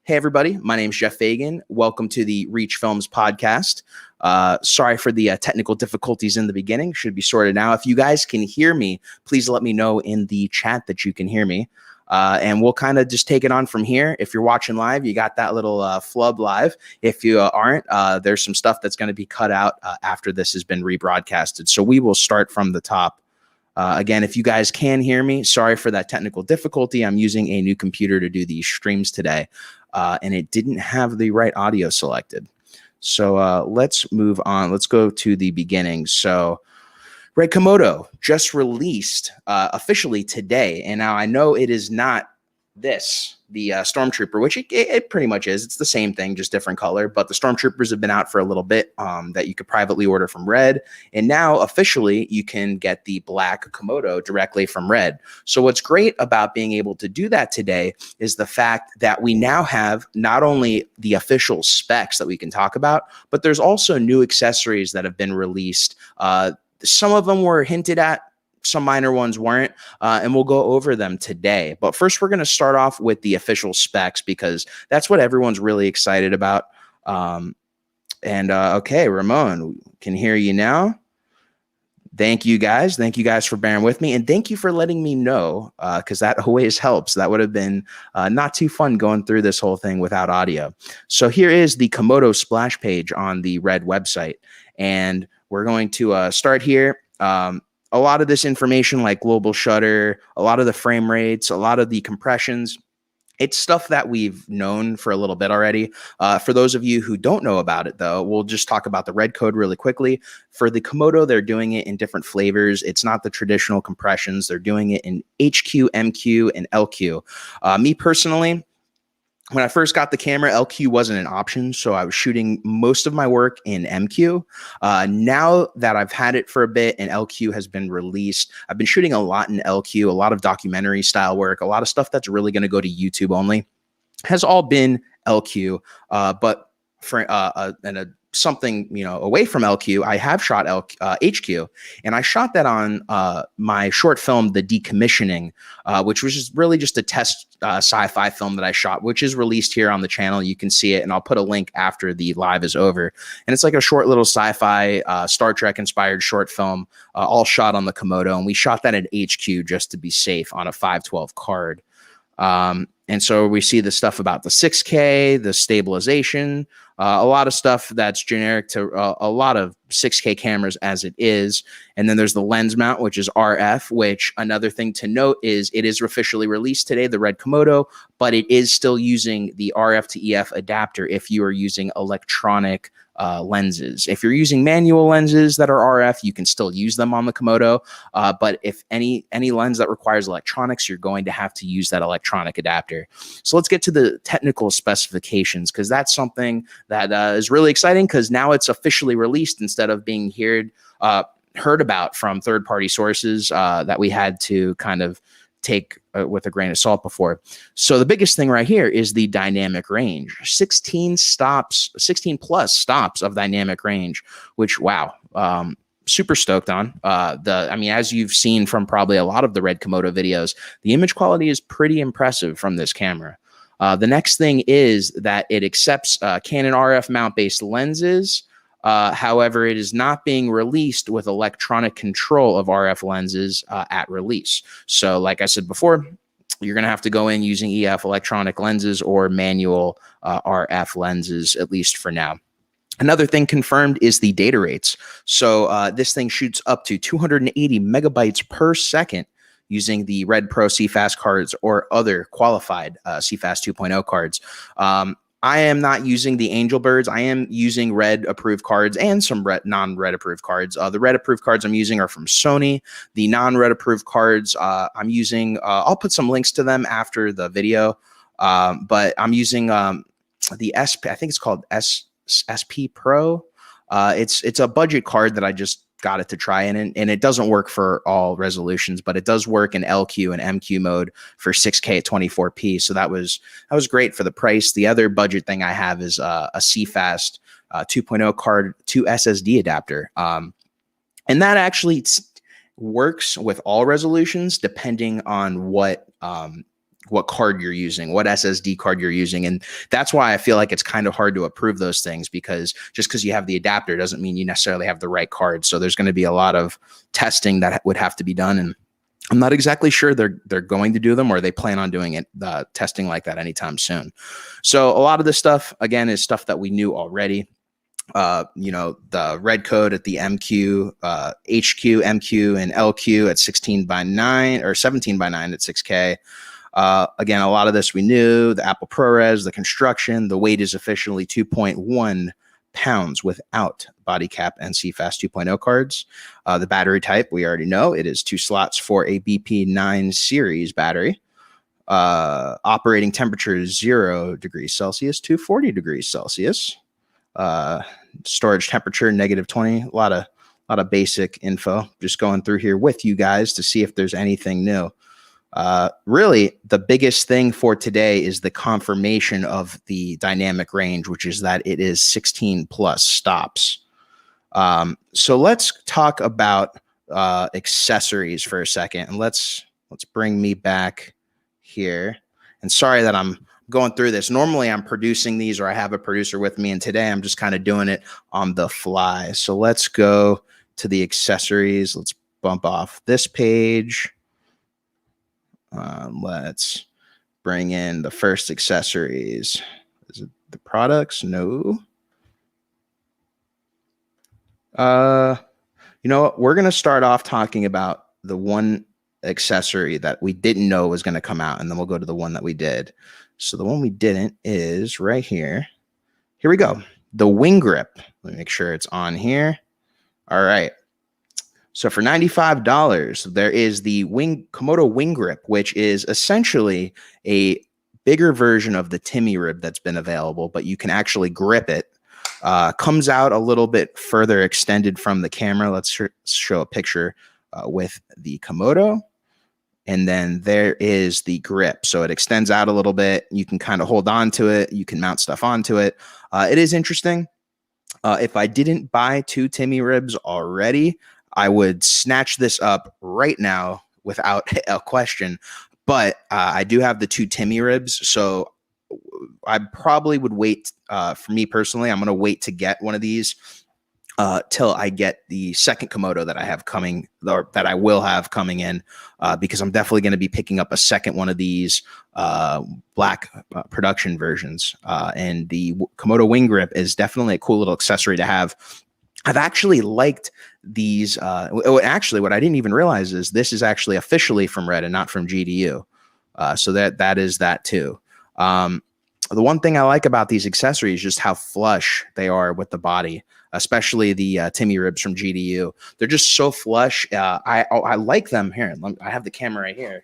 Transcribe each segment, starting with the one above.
Hey, everybody. My name is Geoff Fagien. Welcome to the Reach Films podcast. Sorry for the technical difficulties in the beginning. Should be sorted now. If you guys can hear me, please let me know in the chat that you can hear me. And we'll kind of just take it on from here. If you're watching live, you got that little flub live. If you aren't, there's some stuff that's going to be cut out after this has been rebroadcasted. So we will start from the top. Again, if you guys can hear me, sorry for that technical difficulty. I'm using a new computer to do these streams today, and it didn't have the right audio selected. So let's move on. Let's go to the beginning. So RED Komodo just released officially today. And now I know it is not this, the Stormtrooper, which it pretty much is. It's the same thing, just different color. But the Stormtroopers have been out for a little bit that you could privately order from RED. And now officially you can get the black Komodo directly from RED. So what's great about being able to do that today is the fact that we now have not only the official specs that we can talk about, but there's also new accessories that have been released. Some of them were hinted at, some minor ones weren't, and we'll go over them today. But first, we're going to start off with the official specs because that's what everyone's really excited about. Okay, Ramon, can hear you now. Thank you guys. Thank you guys for bearing with me. And thank you for letting me know because that always helps. That would have been not too fun going through this whole thing without audio. So here is the Komodo splash page on the RED website. And we're going to start here. A lot of this information like global shutter, a lot of the frame rates, a lot of the compressions, it's stuff that we've known for a little bit already. For those of you who don't know about it, though, we'll just talk about the RED code really quickly. For the Komodo, they're doing it in different flavors. It's not the traditional compressions. They're doing it in HQ, MQ, and LQ. Me personally, when I first got the camera, LQ wasn't an option, so I was shooting most of my work in MQ. Now that I've had it for a bit and LQ has been released, I've been shooting a lot in LQ, a lot of documentary style work, a lot of stuff that's really going to go to YouTube only, has all been LQ. But for something away from LQ, I have shot HQ, and I shot that on my short film, The Decommissioning, which was really just a test sci-fi film that I shot, which is released here on the channel. You can see it, and I'll put a link after the live is over. And it's like a short little sci-fi Star Trek inspired short film, all shot on the Komodo, and we shot that at HQ just to be safe on a 512 card. And so we see the stuff about the 6K, the stabilization, a lot of stuff that's generic to a lot of 6K cameras as it is. And then there's the lens mount, which is RF, which another thing to note is it is officially released today, the RED Komodo, but it is still using the RF to EF adapter if you are using electronic lenses. If you're using manual lenses that are RF, you can still use them on the Komodo. But if any lens that requires electronics, you're going to have to use that electronic adapter. So let's get to the technical specifications because that's something that is really exciting because now it's officially released instead of being heard about from third-party sources that we had to kind of take with a grain of salt before. So the biggest thing right here is the dynamic range, 16 plus stops of dynamic range, which, wow, super stoked on. As you've seen from probably a lot of the RED Komodo videos, the image quality is pretty impressive from this camera. The next thing is that it accepts Canon RF mount-based lenses. However, it is not being released with electronic control of RF lenses at release. So like I said before, you're going to have to go in using EF electronic lenses or manual RF lenses, at least for now. Another thing confirmed is the data rates. So this thing shoots up to 280 megabytes per second using the RED Pro CFast cards or other qualified CFast 2.0 cards. I am not using the Angel Birds. I am using RED approved cards and some non-RED approved cards. The RED approved cards I'm using are from Sony. The non-RED approved cards I'm using, I'll put some links to them after the video. But I'm using the SP, I think it's called SP Pro. It's a budget card that I just got it to try in, and it doesn't work for all resolutions, but it does work in LQ and MQ mode for 6K at 24p. So that was great for the price. The other budget thing I have is a CFast 2.0 card to SSD adapter. And that actually works with all resolutions depending on what what card you're using, what SSD card you're using. And that's why I feel like it's kind of hard to approve those things, because just because you have the adapter doesn't mean you necessarily have the right card. So there's going to be a lot of testing that would have to be done. And I'm not exactly sure they're going to do them, or they plan on doing it, testing like that anytime soon. So a lot of this stuff, again, is stuff that we knew already. The red code at the MQ, HQ, MQ, and LQ at 16:9 or 17:9 at 6K. Again, a lot of this we knew. The Apple ProRes, the construction, the weight is officially 2.1 pounds without body cap and CFast 2.0 cards. The battery type, we already know. It is 2 slots for a BP9 series battery. Operating temperature is 0 degrees Celsius to 40 degrees Celsius. Storage temperature -20. A lot of basic info. Just going through here with you guys to see if there's anything new. Really, the biggest thing for today is the confirmation of the dynamic range, which is that it is 16 plus stops. So let's talk about accessories for a second, and let's bring me back here. And sorry that I'm going through this. Normally I'm producing these, or I have a producer with me, and today I'm just kind of doing it on the fly. So let's go to the accessories. Let's bump off this page. Let's bring in the first accessories. Is it the products? No. You know what? We're going to start off talking about the one accessory that we didn't know was going to come out, and then we'll go to the one that we did. So the one we didn't is right here. Here we go. The wing grip. Let me make sure it's on here. All right. So for $95, there is the Komodo wing grip, which is essentially a bigger version of the Timmy rib that's been available, but you can actually grip it. Comes out a little bit further extended from the camera. Let's show a picture with the Komodo. And then there is the grip. So it extends out a little bit. You can kind of hold on to it. You can mount stuff onto it. It is interesting. If I didn't buy 2 Timmy ribs already, I would snatch this up right now without a question. But I do have the 2 Timmy ribs. So I probably would wait. For me personally, I'm going to wait to get one of these till I get the second Komodo that I have coming, or that I will have coming in, because I'm definitely going to be picking up a second one of these black production versions. And the Komodo wing grip is definitely a cool little accessory to have. I've actually liked these. Actually, what I didn't even realize is this is actually officially from RED and not from GDU. So that is that too. The one thing I like about these accessories is just how flush they are with the body, especially the Timmy ribs from GDU. They're just so flush. I like them here. I have the camera right here.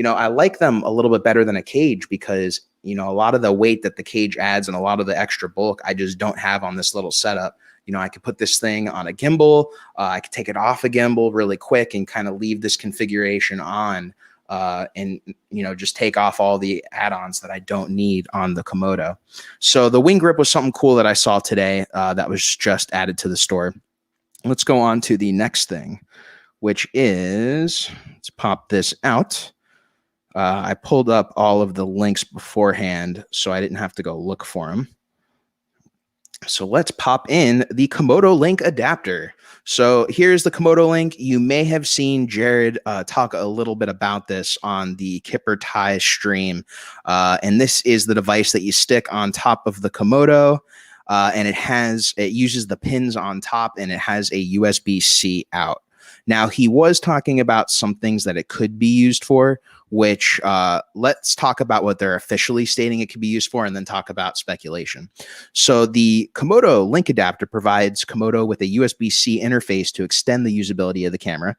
I like them a little bit better than a cage, because, a lot of the weight that the cage adds and a lot of the extra bulk I just don't have on this little setup. I could put this thing on a gimbal. I could take it off a gimbal really quick and kind of leave this configuration on. And just take off all the add-ons that I don't need on the Komodo. So the wing grip was something cool that I saw today that was just added to the store. Let's go on to the next thing, which is, let's pop this out. I pulled up all of the links beforehand, so I didn't have to go look for them. So let's pop in the Komodo Link adapter. So here's the Komodo Link. You may have seen Jared talk a little bit about this on the Kipper Tie stream. And this is the device that you stick on top of the Komodo. And it uses the pins on top, and it has a USB-C out. Now, he was talking about some things that it could be used for, which let's talk about what they're officially stating it could be used for, and then talk about speculation. So the Komodo Link adapter provides Komodo with a USB-C interface to extend the usability of the camera,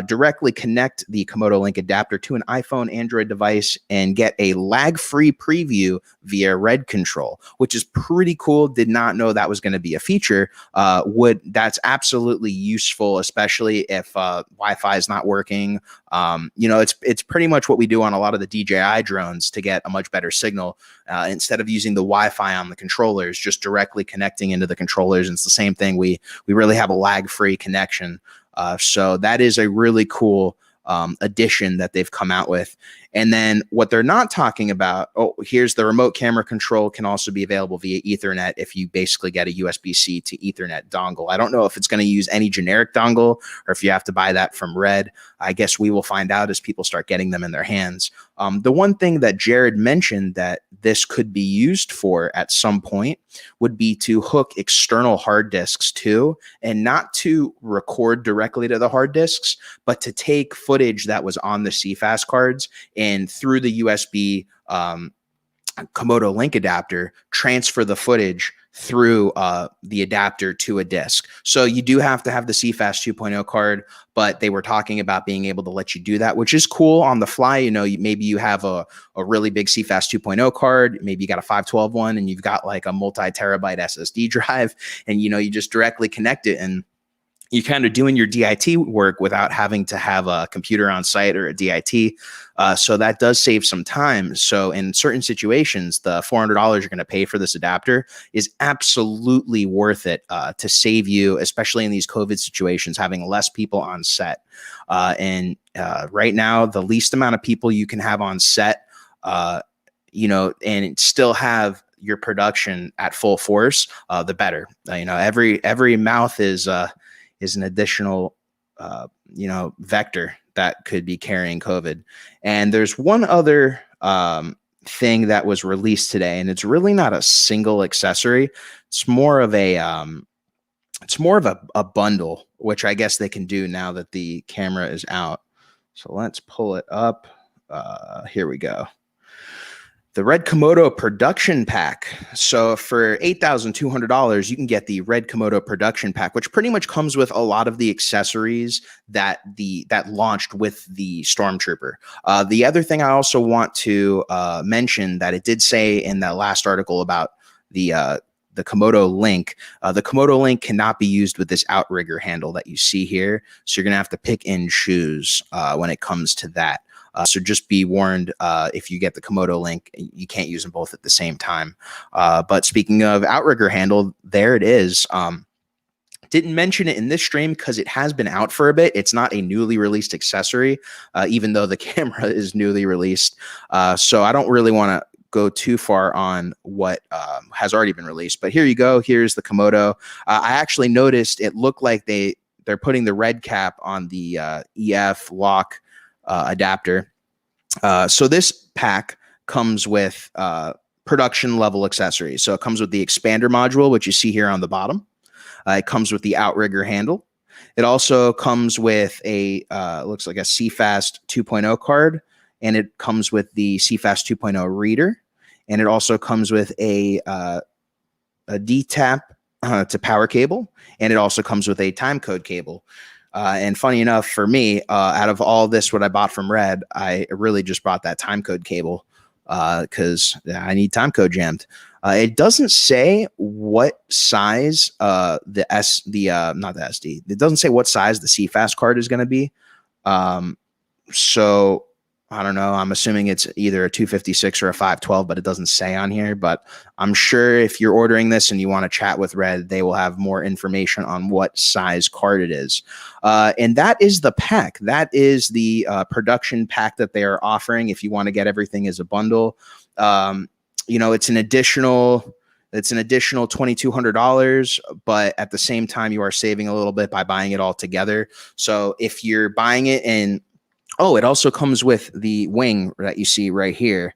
directly connect the Komodo Link adapter to an iPhone, Android device, and get a lag-free preview via RED control, which is pretty cool. Did not know that was going to be a feature. That's absolutely useful, especially if Wi-Fi is not working. It's pretty much what we do on a lot of the DJI drones to get a much better signal. Instead of using the Wi-Fi on the controllers, just directly connecting into the controllers. And it's the same thing. We really have a lag-free connection. So that is a really cool addition that they've come out with. And then what they're not talking about, oh, here's the remote camera control can also be available via Ethernet if you basically get a USB-C to Ethernet dongle. I don't know if it's going to use any generic dongle or if you have to buy that from RED. I guess we will find out as people start getting them in their hands. The one thing that Jared mentioned that this could be used for at some point would be to hook external hard disks to, and not to record directly to the hard disks, but to take footage that was on the CFast cards and through the USB Komodo link adapter, transfer the footage through the adapter to a disk. So you do have to have the CFast 2.0 card, but they were talking about being able to let you do that, which is cool on the fly. You know, maybe you have a really big CFast 2.0 card, maybe you got a 512 one, and you've got like a multi-terabyte SSD drive, and you know, you just directly connect it and you're kind of doing your DIT work without having to have a computer on site or a DIT. So that does save some time. So in certain situations, the $400 you're going to pay for this adapter is absolutely worth it to save you, especially in these COVID situations, having less people on set. And right now, the least amount of people you can have on set, you know, and still have your production at full force, the better. You know, every mouth is an additional, you know, vector that could be carrying COVID. And there's one other thing that was released today, and it's really not a single accessory. It's more of a bundle, which I guess they can do now that the camera is out. So let's pull it up. Here we go. The RED Komodo production pack. So for $8,200, you can get the RED Komodo production pack, which pretty much comes with a lot of the accessories that launched with the Stormtrooper. The other thing I also want to mention that it did say in that last article about the Komodo link, the Komodo link cannot be used with this outrigger handle that you see here. So you're going to have to pick and choose when it comes to that. So just be warned, if you get the Komodo link, you can't use them both at the same time. But speaking of outrigger handle, there it is. Didn't mention it in this stream because it has been out for a bit. It's not a newly released accessory, even though the camera is newly released. So I don't really want to go too far on what has already been released. But here you go. Here's the Komodo. I actually noticed it looked like they're putting the red cap on the EF lock adapter. So this pack comes with production level accessories. So it comes with the expander module, which you see here on the bottom. It comes with the outrigger handle. It also comes with a looks like a CFast 2.0 card, and it comes with the CFast 2.0 reader, and it also comes with a DTAP to power cable, and it also comes with a time code cable. And funny enough, for me, out of all this, what I bought from RED, I really just bought that time code cable because I need time code jammed. It doesn't say what size not the SD. It doesn't say what size the CFast card is going to be. So I don't know. I'm assuming it's either a 256 or a 512, but it doesn't say on here. But I'm sure if you're ordering this and you want to chat with RED, they will have more information on what size card it is. And that is the pack. That is the production pack that they are offering. If you want to get everything as a bundle, you know, it's an additional $2,200, but at the same time, you are saving a little bit by buying it all together. So if you're buying it in, oh, it also comes with the wing that you see right here.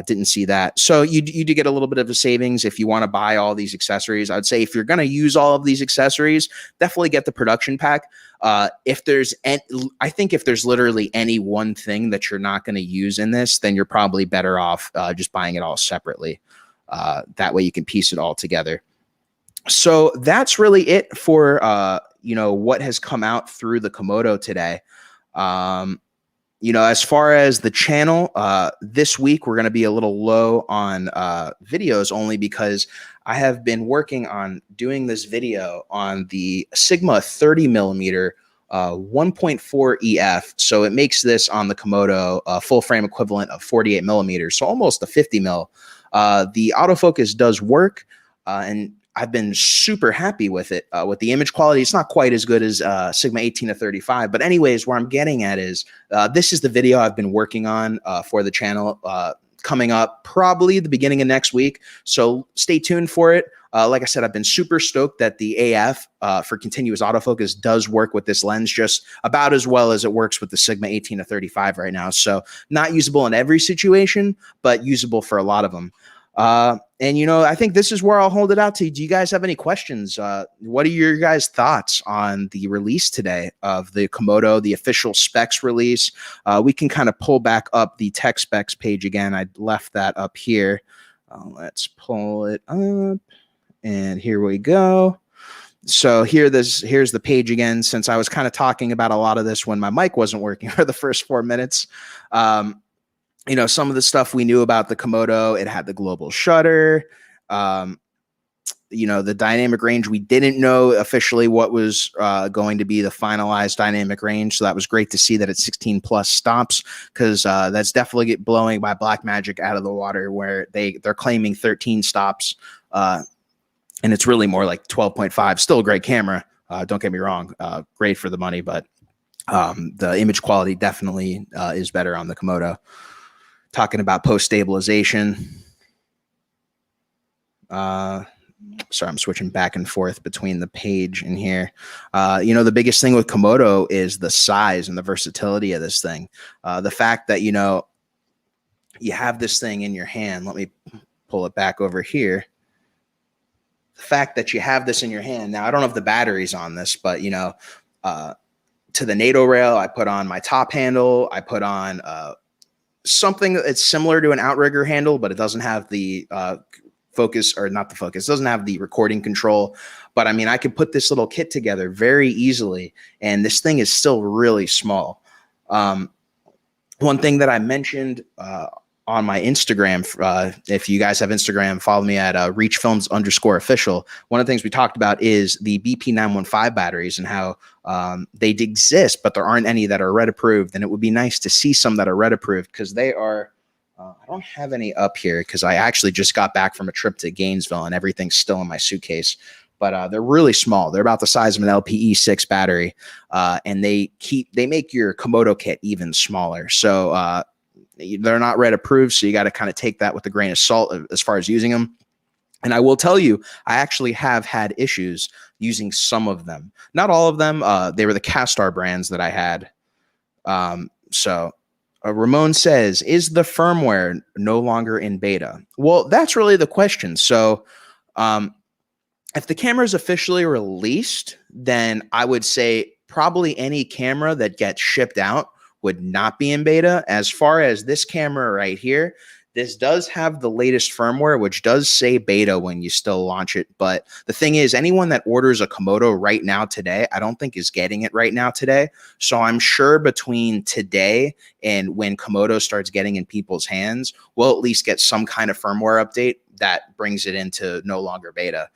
Didn't see that. So you do get a little bit of a savings if you want to buy all these accessories. I would say if you're going to use all of these accessories, definitely get the production pack. I think if there's literally any one thing that you're not going to use in this, then you're probably better off just buying it all separately. That way you can piece it all together. So that's really it for you know, what has come out through the Komodo today. You know, as far as the channel, this week we're going to be a little low on videos, only because I have been working on doing this video on the Sigma 30 millimeter 1.4 EF. So it makes this on the Komodo full frame equivalent of 48 millimeters, so almost a 50 mil. The autofocus does work, and I've been super happy with it. With the image quality, it's not quite as good as Sigma 18 to 35. But anyways, where I'm getting at is this is the video I've been working on for the channel coming up probably the beginning of next week. So stay tuned for it. Like I said, I've been super stoked that the AF for continuous autofocus does work with this lens just about as well as it works with the Sigma 18 to 35 right now. So not usable in every situation, but usable for a lot of them. And, you know, I think this is where I'll hold it out to you. Do you guys have any questions? What are your guys' thoughts on the release today of the Komodo, the official specs release? We can kind of pull back up the tech specs page again. I left that up here. Let's pull it up. And here we go. So here's the page again, since I was kind of talking about a lot of this when my mic wasn't working for the first 4 minutes. You know, some of the stuff we knew about the Komodo, it had the global shutter. You know, the dynamic range, we didn't know officially what was going to be the finalized dynamic range. So that was great to see that it's 16 plus stops, because that's definitely blowing by Blackmagic out of the water, where they're claiming 13 stops. And it's really more like 12.5. Still a great camera. Don't get me wrong. Great for the money, but the image quality definitely is better on the Komodo. Talking about post-stabilization. Sorry, I'm switching back and forth between the page and here. You know, the biggest thing with Komodo is the size and the versatility of this thing. The fact that, you know, you have this thing in your hand. Let me pull it back over here. The fact that you have this in your hand. Now, I don't know if the battery's on this, but, you know, to the NATO rail, I put on my top handle. I put on something that's similar to an outrigger handle, but it doesn't have the focus, or not the focus, doesn't have the recording control. But I mean, I could put this little kit together very easily, and this thing is still really small. One thing that I mentioned on my Instagram, if you guys have Instagram, follow me at reachfilms_official. One of the things we talked about is the BP915 batteries and how they exist, but there aren't any that are RED approved. And it would be nice to see some that are RED approved, because they are, I don't have any up here because I actually just got back from a trip to Gainesville and everything's still in my suitcase. But they're really small. They're about the size of an LPE6 battery. And they make your Komodo kit even smaller. So they're not RED approved, so you got to kind of take that with a grain of salt as far as using them. And I will tell you, I actually have had issues using some of them. Not all of them. They were the Castar brands that I had. So Ramon says, is the firmware no longer in beta? Well, that's really the question. So if the camera is officially released, then I would say probably any camera that gets shipped out would not be in beta. As far as this camera right here, this does have the latest firmware, which does say beta when you still launch it. But the thing is, anyone that orders a Komodo right now today, I don't think is getting it right now today. So I'm sure between today and when Komodo starts getting in people's hands, we'll at least get some kind of firmware update that brings it into no longer beta.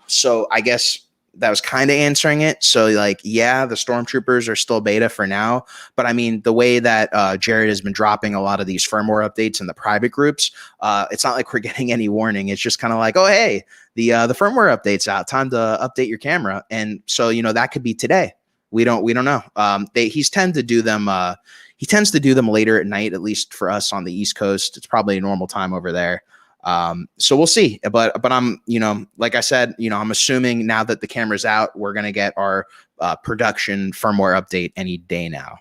So I guess that was kind of answering it. So like, yeah, the Stormtroopers are still beta for now, but I mean, the way that Jared has been dropping a lot of these firmware updates in the private groups, it's not like we're getting any warning. It's just kind of like, oh, hey, the firmware update's out, time to update your camera. And so, you know, that could be today. We don't know. He tends to do them later at night, at least for us on the East Coast. It's probably a normal time over there. So we'll see, but I'm, you know, like I said, you know, I'm assuming now that the camera's out, we're going to get our, production firmware update any day now.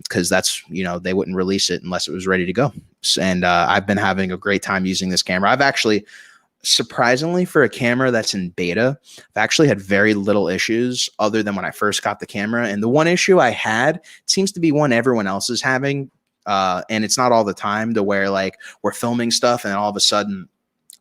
Cause that's, you know, they wouldn't release it unless it was ready to go. And, I've been having a great time using this camera. I've actually, surprisingly, for a camera that's in beta, I've actually had very little issues other than when I first got the camera. And the one issue I had seems to be one everyone else is having. And it's not all the time, to where like we're filming stuff and all of a sudden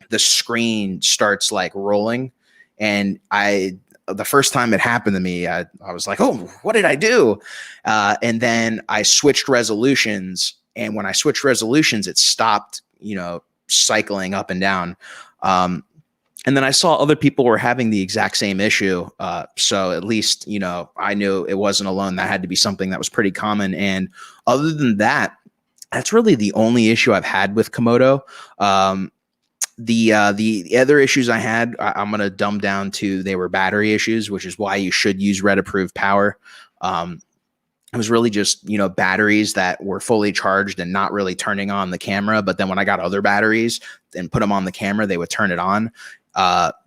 the screen starts like rolling. And the first time it happened to me, I was like, oh, what did I do? And then I switched resolutions. And when I switched resolutions, it stopped, you know, cycling up and down. And then I saw other people were having the exact same issue. So at least, you know, I knew it wasn't alone. That had to be something that was pretty common. And other than that, that's really the only issue I've had with Komodo. The other issues I had, I'm going to dumb down to, they were battery issues, which is why you should use RED approved power. It was really just, batteries that were fully charged and not really turning on the camera. But then when I got other batteries and put them on the camera, they would turn it on.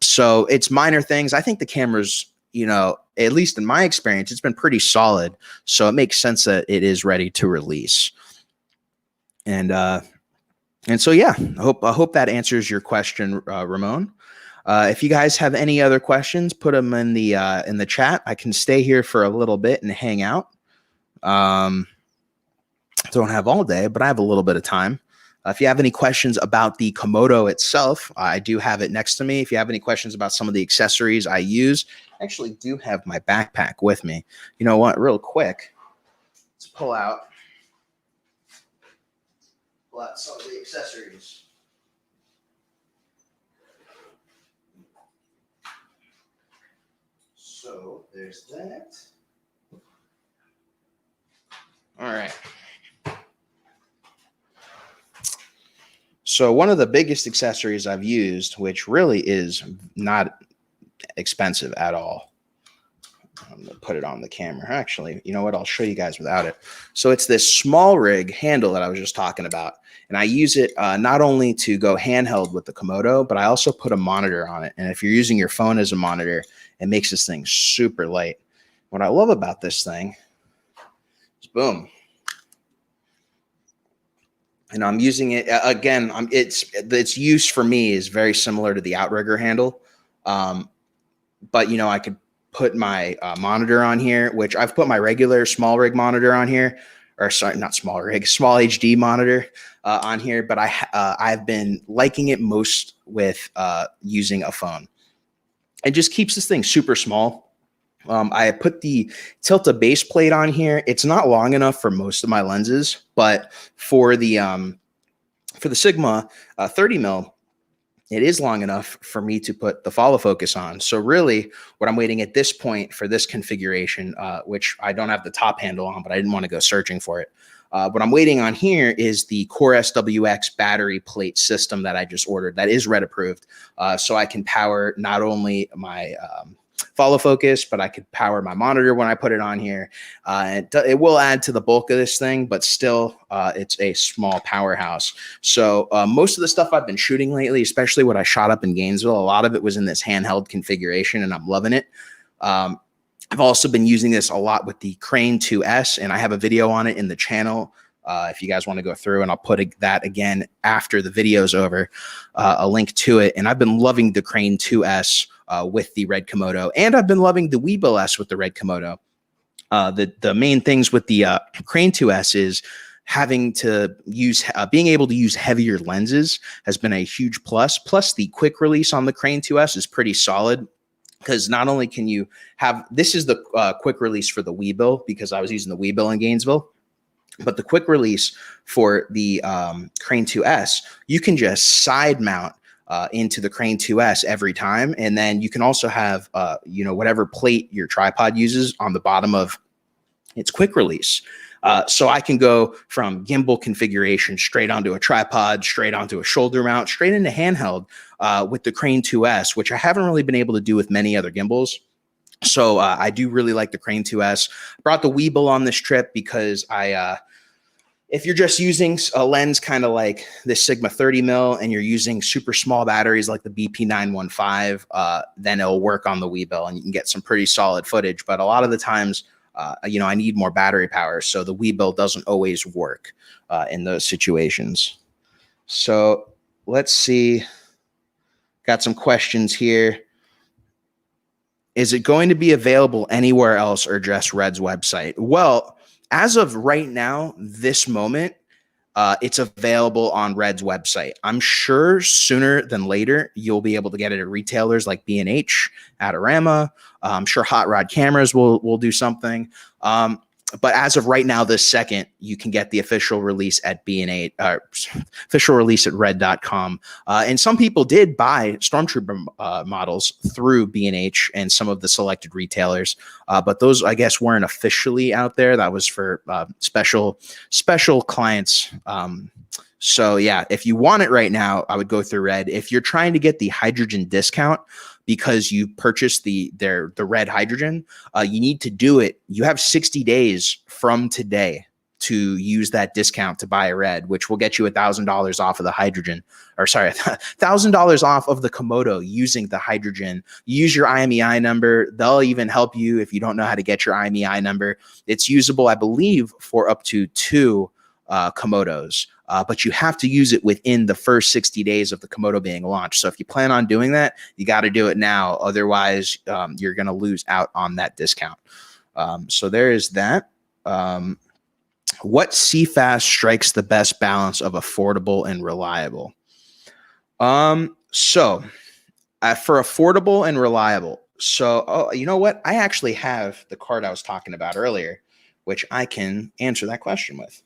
So it's minor things. I think the camera's, at least in my experience, it's been pretty solid. So it makes sense that it is ready to release. And so, yeah, I hope that answers your question, Ramon. If you guys have any other questions, put them in the chat. I can stay here for a little bit and hang out. Don't have all day, but I have a little bit of time. If you have any questions about the Komodo itself, I do have it next to me. If you have any questions about some of the accessories I use, I actually do have my backpack with me. You know what? Real quick, let's pull out some of the accessories. So there's that. All right. So one of the biggest accessories I've used, which really is not expensive at all. I'm going to put it on the camera. Actually, you know what? I'll show you guys without it. So it's this small rig handle that I was just talking about. And I use it not only to go handheld with the Komodo, but I also put a monitor on it. And if you're using your phone as a monitor, it makes this thing super light. What I love about this thing is boom. And I'm using it again. Its use for me is very similar to the outrigger handle. But I could put my monitor on here, which I've put my regular small rig monitor on here, or sorry, not small rig, small HD monitor on here. But I've been liking it most with using a phone. It just keeps this thing super small. I put the Tilta base plate on here. It's not long enough for most of my lenses, but for the Sigma 30 mil, it is long enough for me to put the follow focus on. So really what I'm waiting at this point for this configuration, which I don't have the top handle on, but I didn't want to go searching for it. What I'm waiting on here is the Core SWX battery plate system that I just ordered that is RED approved. So I can power not only my follow focus, but I could power my monitor when I put it on here. It will add to the bulk of this thing, but still it's a small powerhouse. So most of the stuff I've been shooting lately, especially what I shot up in Gainesville, a lot of it was in this handheld configuration and I'm loving it. I've also been using this a lot with the Crane 2S and I have a video on it in the channel. If you guys want to go through, and I'll put that again after the video's over, a link to it. And I've been loving the Crane 2S with the RED Komodo, and I've been loving the Weebill S with the RED Komodo. The main things with the Crane 2S is having to use, being able to use heavier lenses has been a huge plus. Plus the quick release on the Crane 2S is pretty solid. Because not only can you have, this is the quick release for the Weebill, because I was using the Weebill in Gainesville. But the quick release for the Crane 2S, you can just side mount into the Crane 2S every time. And then you can also have, whatever plate your tripod uses on the bottom of its quick release. So I can go from gimbal configuration straight onto a tripod, straight onto a shoulder mount, straight into handheld with the Crane 2S, which I haven't really been able to do with many other gimbals. So I do really like the Crane 2S. Brought the Weebill on this trip because if you're just using a lens kind of like this Sigma 30 mil and you're using super small batteries like the BP915, then it'll work on the Weebill and you can get some pretty solid footage. But a lot of the times, I need more battery power, so the Weebill doesn't always work in those situations. So let's see. Got some questions here. Is it going to be available anywhere else or just RED's website? Well, as of right now, this moment, it's available on RED's website. I'm sure sooner than later, you'll be able to get it at retailers like B&H, Adorama. I'm sure Hot Rod Cameras will do something. but as of right now, this second, you can get the official release at B&H, official release at red.com. And some people did buy Stormtrooper models through B&H and some of the selected retailers. But those, I guess, weren't officially out there. That was for special clients. So yeah, if you want it right now, I would go through Red. If you're trying to get the hydrogen discount because you purchased the red hydrogen, you need to do it. You have 60 days from today to use that discount to buy a red, which will get you $1,000 off of the hydrogen, or sorry, $1,000 off of the Komodo using the hydrogen. Use your IMEI number. They'll even help you if you don't know how to get your IMEI number. It's usable, I believe, for up to 2 Komodos. But you have to use it within the first 60 days of the Komodo being launched. So if you plan on doing that, you got to do it now. Otherwise, you're going to lose out on that discount. So there is that. What CFast strikes the best balance of affordable and reliable? So for affordable and reliable. So, you know what? I actually have the card I was talking about earlier, which I can answer that question with.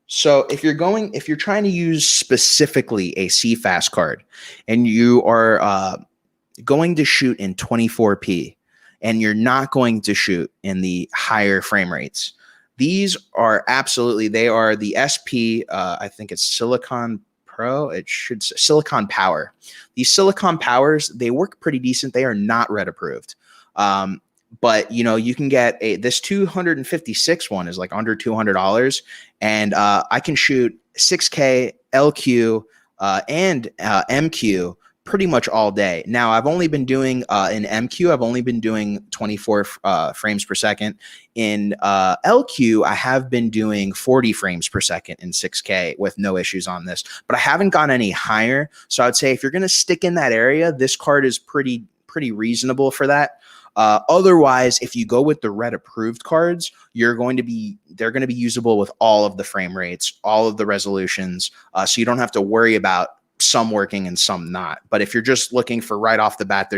So if you're trying to use specifically a CFast card and you are going to shoot in 24p and you're not going to shoot in the higher frame rates, these are they are the SP, I think it's Silicon Pro, Silicon Power. These Silicon Powers, they work pretty decent. They are not RED approved. But you can get this 256 one is like under $200, and I can shoot 6K, LQ, and MQ pretty much all day. Now I've only been doing in MQ, I've only been doing 24 frames per second. In LQ, I have been doing 40 frames per second in 6K with no issues on this, but I haven't gone any higher. So I'd say if you're going to stick in that area, this card is pretty reasonable for that. Otherwise, if you go with the RED approved cards, they're going to be usable with all of the frame rates, all of the resolutions. So you don't have to worry about some working and some not. But if you're just looking for right off the bat,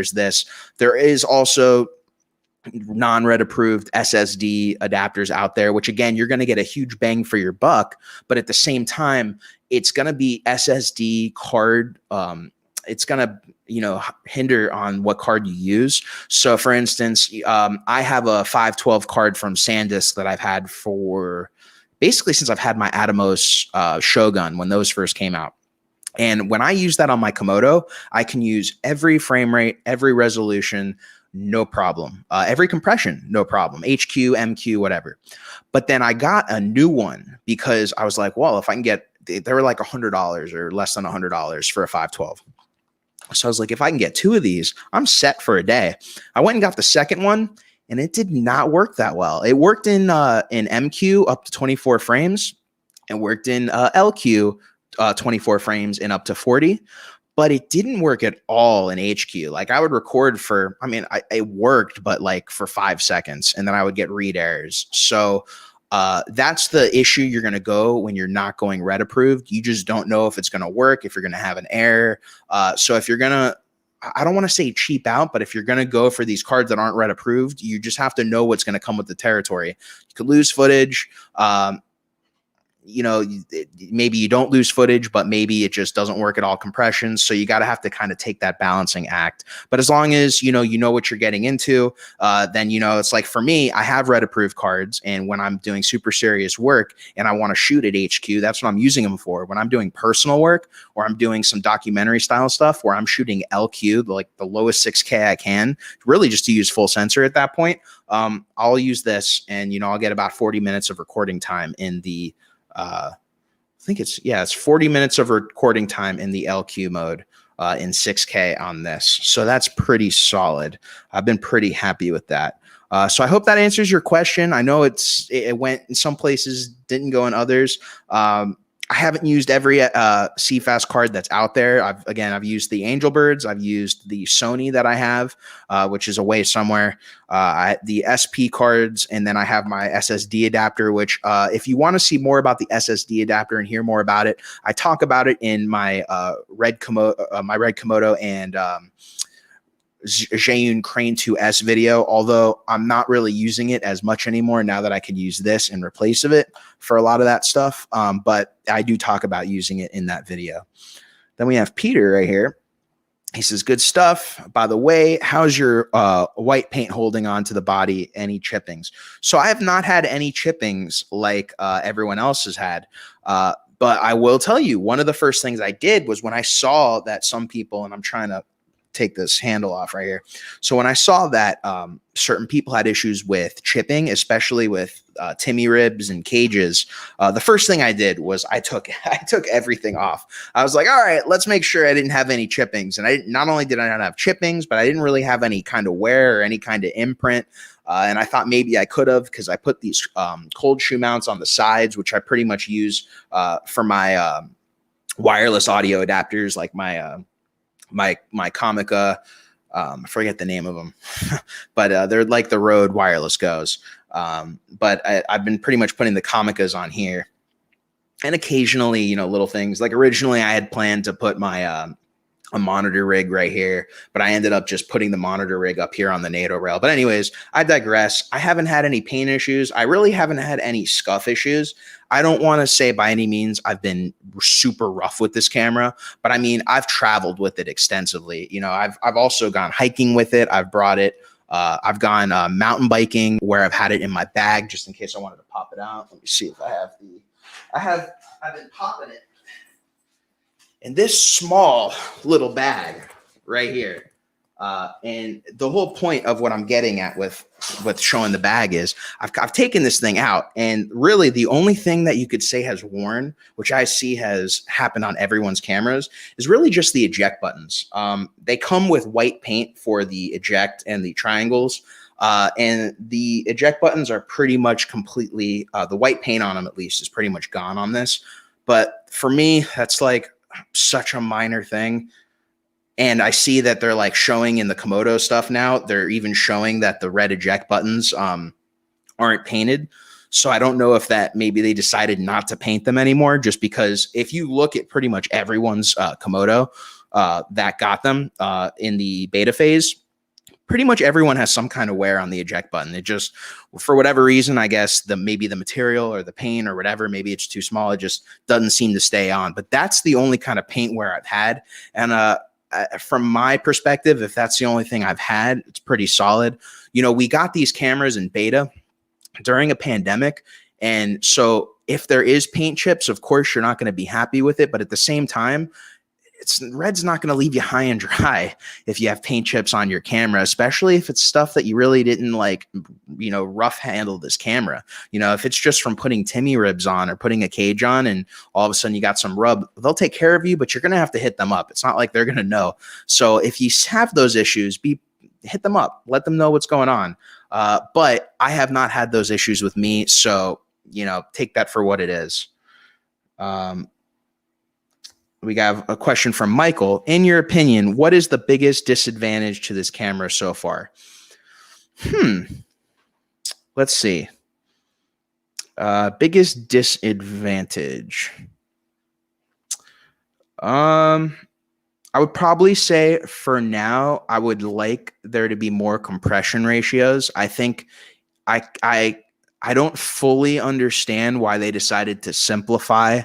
there is also non-RED approved SSD adapters out there, which again, you're going to get a huge bang for your buck. But at the same time, it's going to be SSD card, it's going to, hinder on what card you use. So for instance, I have a 512 card from SanDisk that I've had for basically since I've had my Atomos Shogun when those first came out. And when I use that on my Komodo, I can use every frame rate, every resolution, no problem. Every compression, no problem. HQ, MQ, whatever. But then I got a new one because I was like, well, if I can get, they were like $100 or less than $100 for a 512. So I was like, if I can get 2 of these, I'm set for a day. I went and got the second one, and it did not work that well. It worked in MQ up to 24 frames, and worked in LQ 24 frames and up to 40, but it didn't work at all in HQ. Like I would record for, it worked, but like for 5 seconds, and then I would get read errors. So that's the issue you're going to go when you're not going RED approved. You just don't know if it's going to work, if you're going to have an error. So if you're going to, I don't want to say cheap out, but if you're going to go for these cards that aren't RED approved, you just have to know what's going to come with the territory. You could lose footage. Maybe you don't lose footage, but maybe it just doesn't work at all compressions. So you got to have to kind of take that balancing act. But as long as, you know what you're getting into, then, it's like for me, I have RED approved cards. And when I'm doing super serious work and I want to shoot at HQ, that's what I'm using them for. When I'm doing personal work or I'm doing some documentary style stuff where I'm shooting LQ, like the lowest 6K I can, really just to use full sensor at that point, I'll use this and, I'll get about 40 minutes of recording time in the, I think it's 40 minutes of recording time in the LQ mode in 6K on this. So that's pretty solid. I've been pretty happy with that. So I hope that answers your question. I know it went in some places, didn't go in others. I haven't used every CFast card that's out there. I've used the Angel Birds. I've used the Sony that I have, which is away somewhere. The SP cards, and then I have my SSD adapter, which if you want to see more about the SSD adapter and hear more about it, I talk about it in my RED Komodo and Zhiyun Crane 2S video, although I'm not really using it as much anymore now that I could use this in replace of it for a lot of that stuff. But I do talk about using it in that video. Then we have Peter right here. He says, good stuff. By the way, how's your white paint holding on to the body? Any chippings? So I have not had any chippings like everyone else has had. But I will tell you, one of the first things I did was when I saw that some people, and I'm trying to take this handle off right here. So when I saw that certain people had issues with chipping, especially with Timmy ribs and cages, the first thing I did was I took everything off. I was like, all right, let's make sure I didn't have any chippings. And not only did I not have chippings, but I didn't really have any kind of wear or any kind of imprint. And I thought maybe I could have, because I put these cold shoe mounts on the sides, which I pretty much use for my wireless audio adapters, like my Comica, I forget the name of them, but they're like the Rode Wireless Goes. But I've been pretty much putting the Comicas on here, and occasionally, you know, little things. Like originally I had planned to put my a monitor rig right here, but I ended up just putting the monitor rig up here on the NATO rail. But anyways, I digress. I haven't had any paint issues. I really haven't had any scuff issues. I don't want to say by any means I've been super rough with this camera, but I mean, I've traveled with it extensively. You know, I've also gone hiking with it. I've brought it. I've gone mountain biking where I've had it in my bag just in case I wanted to pop it out. Let me see if I have I've been popping it in this small little bag right here. And the whole point of what I'm getting at with showing the bag is I've taken this thing out, and really the only thing that you could say has worn, which I see has happened on everyone's cameras, is really just the eject buttons. They come with white paint for the eject and the triangles. And the eject buttons are pretty much completely, the white paint on them at least is pretty much gone on this. But for me, that's like such a minor thing. And I see that they're like showing in the Komodo stuff now. They're even showing that the red eject buttons aren't painted. So I don't know if that maybe they decided not to paint them anymore, just because if you look at pretty much everyone's Komodo that got them in the beta phase, pretty much everyone has some kind of wear on the eject button. It just, for whatever reason, I guess maybe the material or the paint or whatever, maybe it's too small. It just doesn't seem to stay on. But that's the only kind of paint wear I've had. And from my perspective, if that's the only thing I've had, it's pretty solid. You know, we got these cameras in beta during a pandemic. And so if there is paint chips, of course, you're not going to be happy with it. But at the same time, RED's not going to leave you high and dry if you have paint chips on your camera, especially if it's stuff that you really didn't like, you know, rough handle this camera. You know, if it's just from putting Timmy ribs on or putting a cage on and all of a sudden you got some rub, they'll take care of you, but you're going to have to hit them up. It's not like they're going to know. So if you have those issues, hit them up, let them know what's going on. But I have not had those issues with me. So, you know, take that for what it is. We got a question from Michael. In your opinion, what is the biggest disadvantage to this camera so far? Let's see. Biggest disadvantage. I would probably say for now, I would like there to be more compression ratios. I think I don't fully understand why they decided to simplify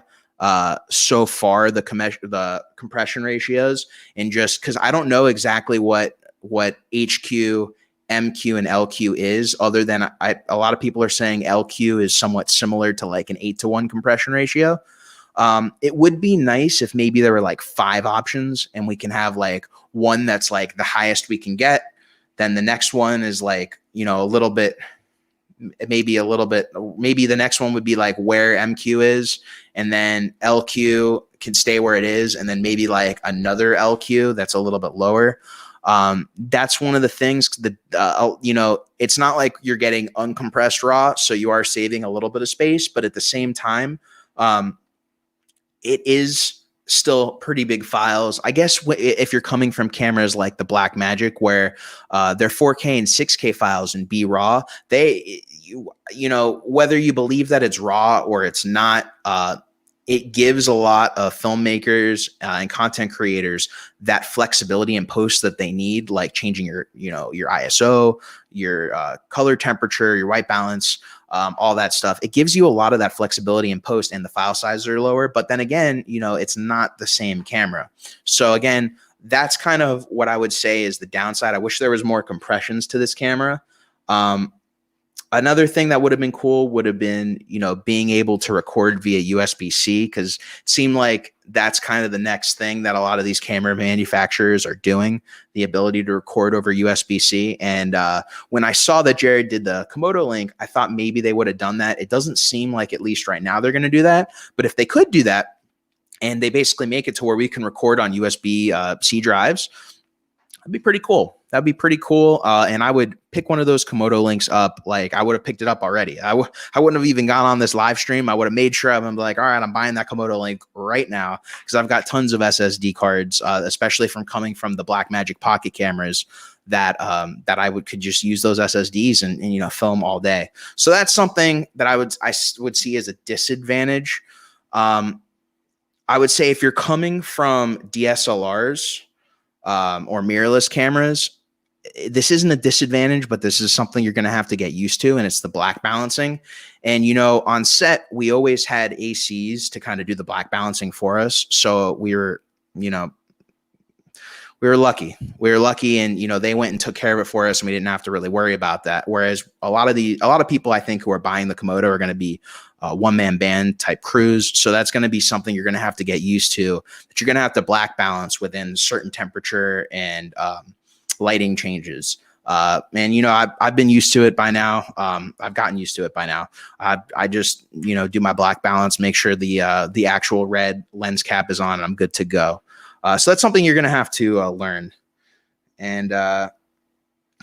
so far the compression ratios, and just because I don't know exactly what HQ, MQ, and LQ is, other than a lot of people are saying LQ is somewhat similar to like an 8:1 compression ratio. It would be nice if maybe there were like 5 options and we can have like one that's like the highest we can get. Then the next one is like, you know, maybe the next one would be like where MQ is, and then LQ can stay where it is, and then maybe like another LQ that's a little bit lower. That's one of the things that, you know, it's not like you're getting uncompressed raw, so you are saving a little bit of space, but at the same time, it is still pretty big files. I guess if you're coming from cameras like the Blackmagic, where they're 4K and 6K files and B raw, you know, whether you believe that it's raw or it's not, it gives a lot of filmmakers and content creators that flexibility in post that they need, like changing your ISO, your color temperature, your white balance, all that stuff. It gives you a lot of that flexibility in post, and the file sizes are lower. But then again, it's not the same camera. So again, that's kind of what I would say is the downside. I wish there was more compressions to this camera. Another thing that would have been cool would have been, being able to record via USB-C, because it seemed like that's kind of the next thing that a lot of these camera manufacturers are doing, the ability to record over USB-C. And when I saw that Jared did the Komodo link, I thought maybe they would have done that. It doesn't seem like, at least right now, they're going to do that. But if they could do that, and they basically make it to where we can record on USB-C drives, that'd be pretty cool. That'd be pretty cool. And I would pick one of those Komodo links up. Like, I would have picked it up already. I wouldn't have even gone on this live stream. I would have made sure I'm like, all right, I'm buying that Komodo link right now, because I've got tons of SSD cards, especially from coming from the Blackmagic Pocket cameras, that I could just use those SSDs and film all day. So that's something that I would see as a disadvantage. I would say if you're coming from DSLRs or mirrorless cameras, this isn't a disadvantage, but this is something you're going to have to get used to, and it's the black balancing. And, on set, we always had ACs to kind of do the black balancing for us. So we were lucky. We were lucky, and, they went and took care of it for us, and we didn't have to really worry about that. Whereas a lot of people, I think, who are buying the Komodo are going to be one-man band type crews. So that's going to be something you're going to have to get used to, that you're going to have to black balance within certain temperature and lighting changes. And, I've been used to it by now. I've gotten used to it by now. I just, do my black balance, make sure the actual red lens cap is on, and I'm good to go. So that's something you're going to have to learn. And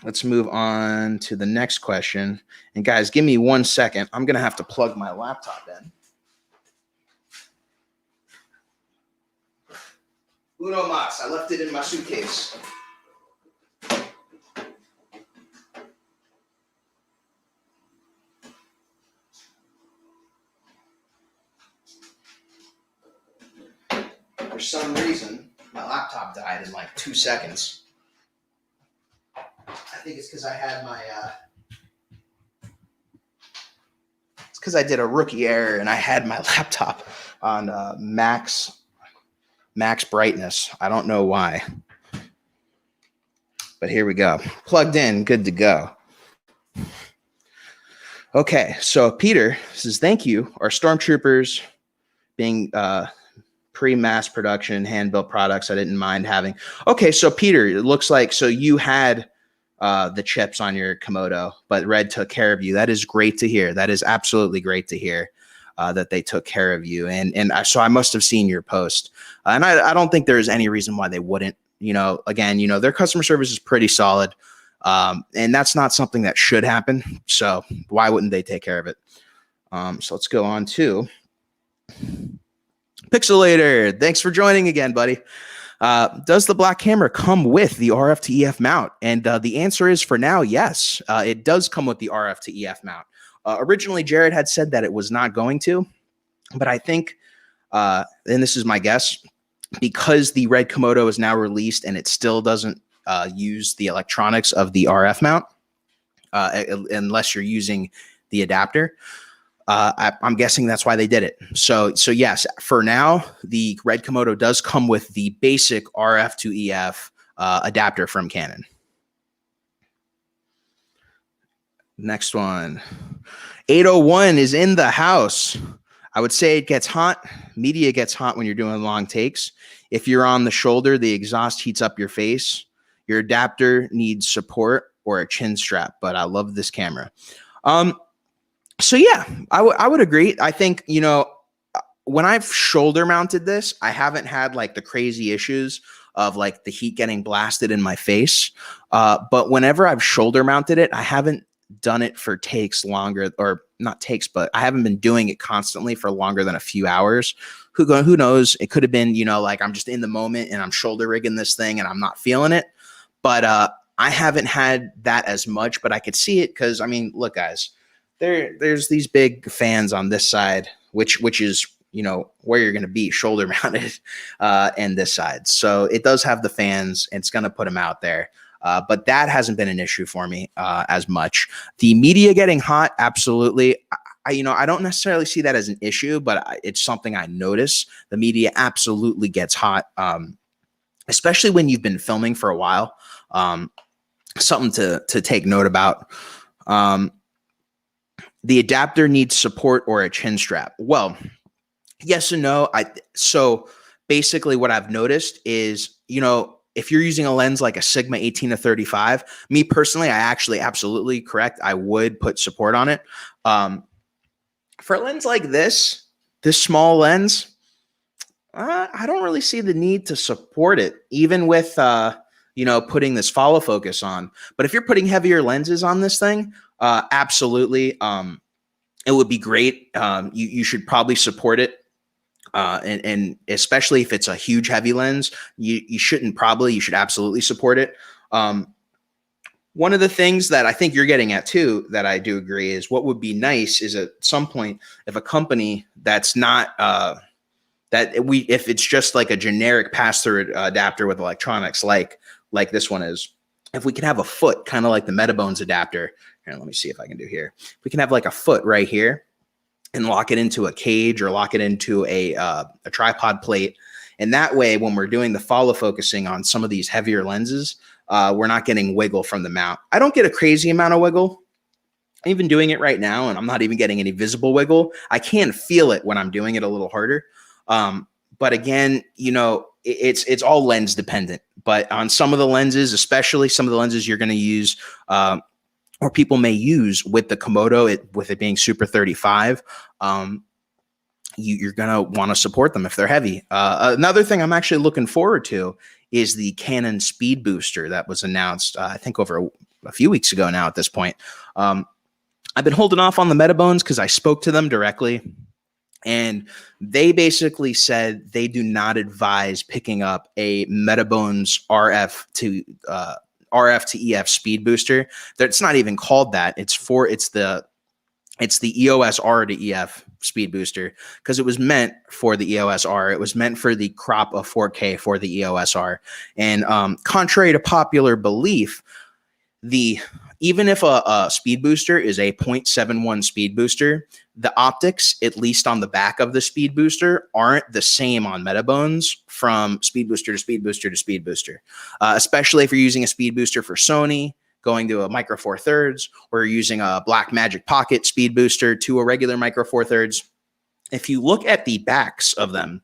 let's move on to the next question. And guys, give me 1 second. I'm going to have to plug my laptop in. Uno mas, I left it in my suitcase. For some reason, my laptop died in like 2 seconds. I think it's because I had my, it's because I did a rookie error and I had my laptop on max brightness. I don't know why. But here we go. Plugged in, good to go. Okay, so Peter says, thank you. Our stormtroopers being pre-mass production hand-built products I didn't mind having. Okay, so Peter, it looks like, so you had the chips on your Komodo, but Red took care of you. That is great to hear. That is absolutely great to hear that they took care of you. And so I must have seen your post. And I don't think there's any reason why they wouldn't. Again, their customer service is pretty solid. And that's not something that should happen. So why wouldn't they take care of it? So let's go on to Pixelator. Thanks for joining again, buddy. Does the black camera come with the RF to EF mount? And the answer is, for now, yes. It does come with the RF to EF mount. Originally, Jared had said that it was not going to, but I think, and this is my guess, because the RED Komodo is now released and it still doesn't use the electronics of the RF mount, unless you're using the adapter. I'm guessing that's why they did it. So yes, for now, the RED Komodo does come with the basic RF to EF adapter from Canon. Next one. 801 is in the house. I would say it gets hot. Media gets hot when you're doing long takes. If you're on the shoulder, the exhaust heats up your face. Your adapter needs support or a chin strap, but I love this camera. So yeah, I would agree. I think, when I've shoulder mounted this, I haven't had like the crazy issues of like the heat getting blasted in my face. But whenever I've shoulder mounted it, I haven't done it for takes longer, or not takes, but I haven't been doing it constantly for longer than a few hours. Who knows? It could have been, like I'm just in the moment and I'm shoulder rigging this thing and I'm not feeling it. But I haven't had that as much, but I could see it because, I mean, look, guys, there's these big fans on this side, which is where you're going to be, shoulder mounted, and this side. So it does have the fans, and it's going to put them out there. But that hasn't been an issue for me as much. The media getting hot, absolutely. I don't necessarily see that as an issue, but it's something I notice. The media absolutely gets hot, especially when you've been filming for a while. Something to take note about. The adapter needs support or a chin strap. Well, yes and no. So basically what I've noticed is, if you're using a lens like a Sigma 18-35, me personally, I actually absolutely correct. I would put support on it. For a lens like this small lens, I don't really see the need to support it, even with, putting this follow focus on. But if you're putting heavier lenses on this thing, absolutely, it would be great. You should probably support it. And especially if it's a huge heavy lens, you should absolutely support it. One of the things that I think you're getting at too, that I do agree, is what would be nice is at some point, if a company that's not, if it's just like a generic pass-through adapter with electronics, like this one is, if we can have a foot, kind of like the Metabones adapter. Here, let me see if I can do here. We can have like a foot right here and lock it into a cage or lock it into a tripod plate. And that way, when we're doing the follow focusing on some of these heavier lenses, we're not getting wiggle from the mount. I don't get a crazy amount of wiggle. I'm even doing it right now, and I'm not even getting any visible wiggle. I can feel it when I'm doing it a little harder. But again, it's all lens dependent. But on some of the lenses, especially some of the lenses you're going to use, or people may use with the Komodo, with it being Super 35, you're going to want to support them if they're heavy. Another thing I'm actually looking forward to is the Canon Speed Booster that was announced, I think over a few weeks ago now at this point. I've been holding off on the Metabones because I spoke to them directly, and they basically said they do not advise picking up a Metabones RF to EF speed booster. It's not even called that. It's the EOS R to EF speed booster, because it was meant for the EOS R. It was meant for the crop of 4K for the EOS R. And contrary to popular belief, even if a speed booster is a 0.71 speed booster, the optics, at least on the back of the speed booster, aren't the same on Metabones from speed booster to speed booster to speed booster. Especially if you're using a speed booster for Sony, going to a Micro Four Thirds, or you're using a Blackmagic Pocket speed booster to a regular Micro Four Thirds. If you look at the backs of them,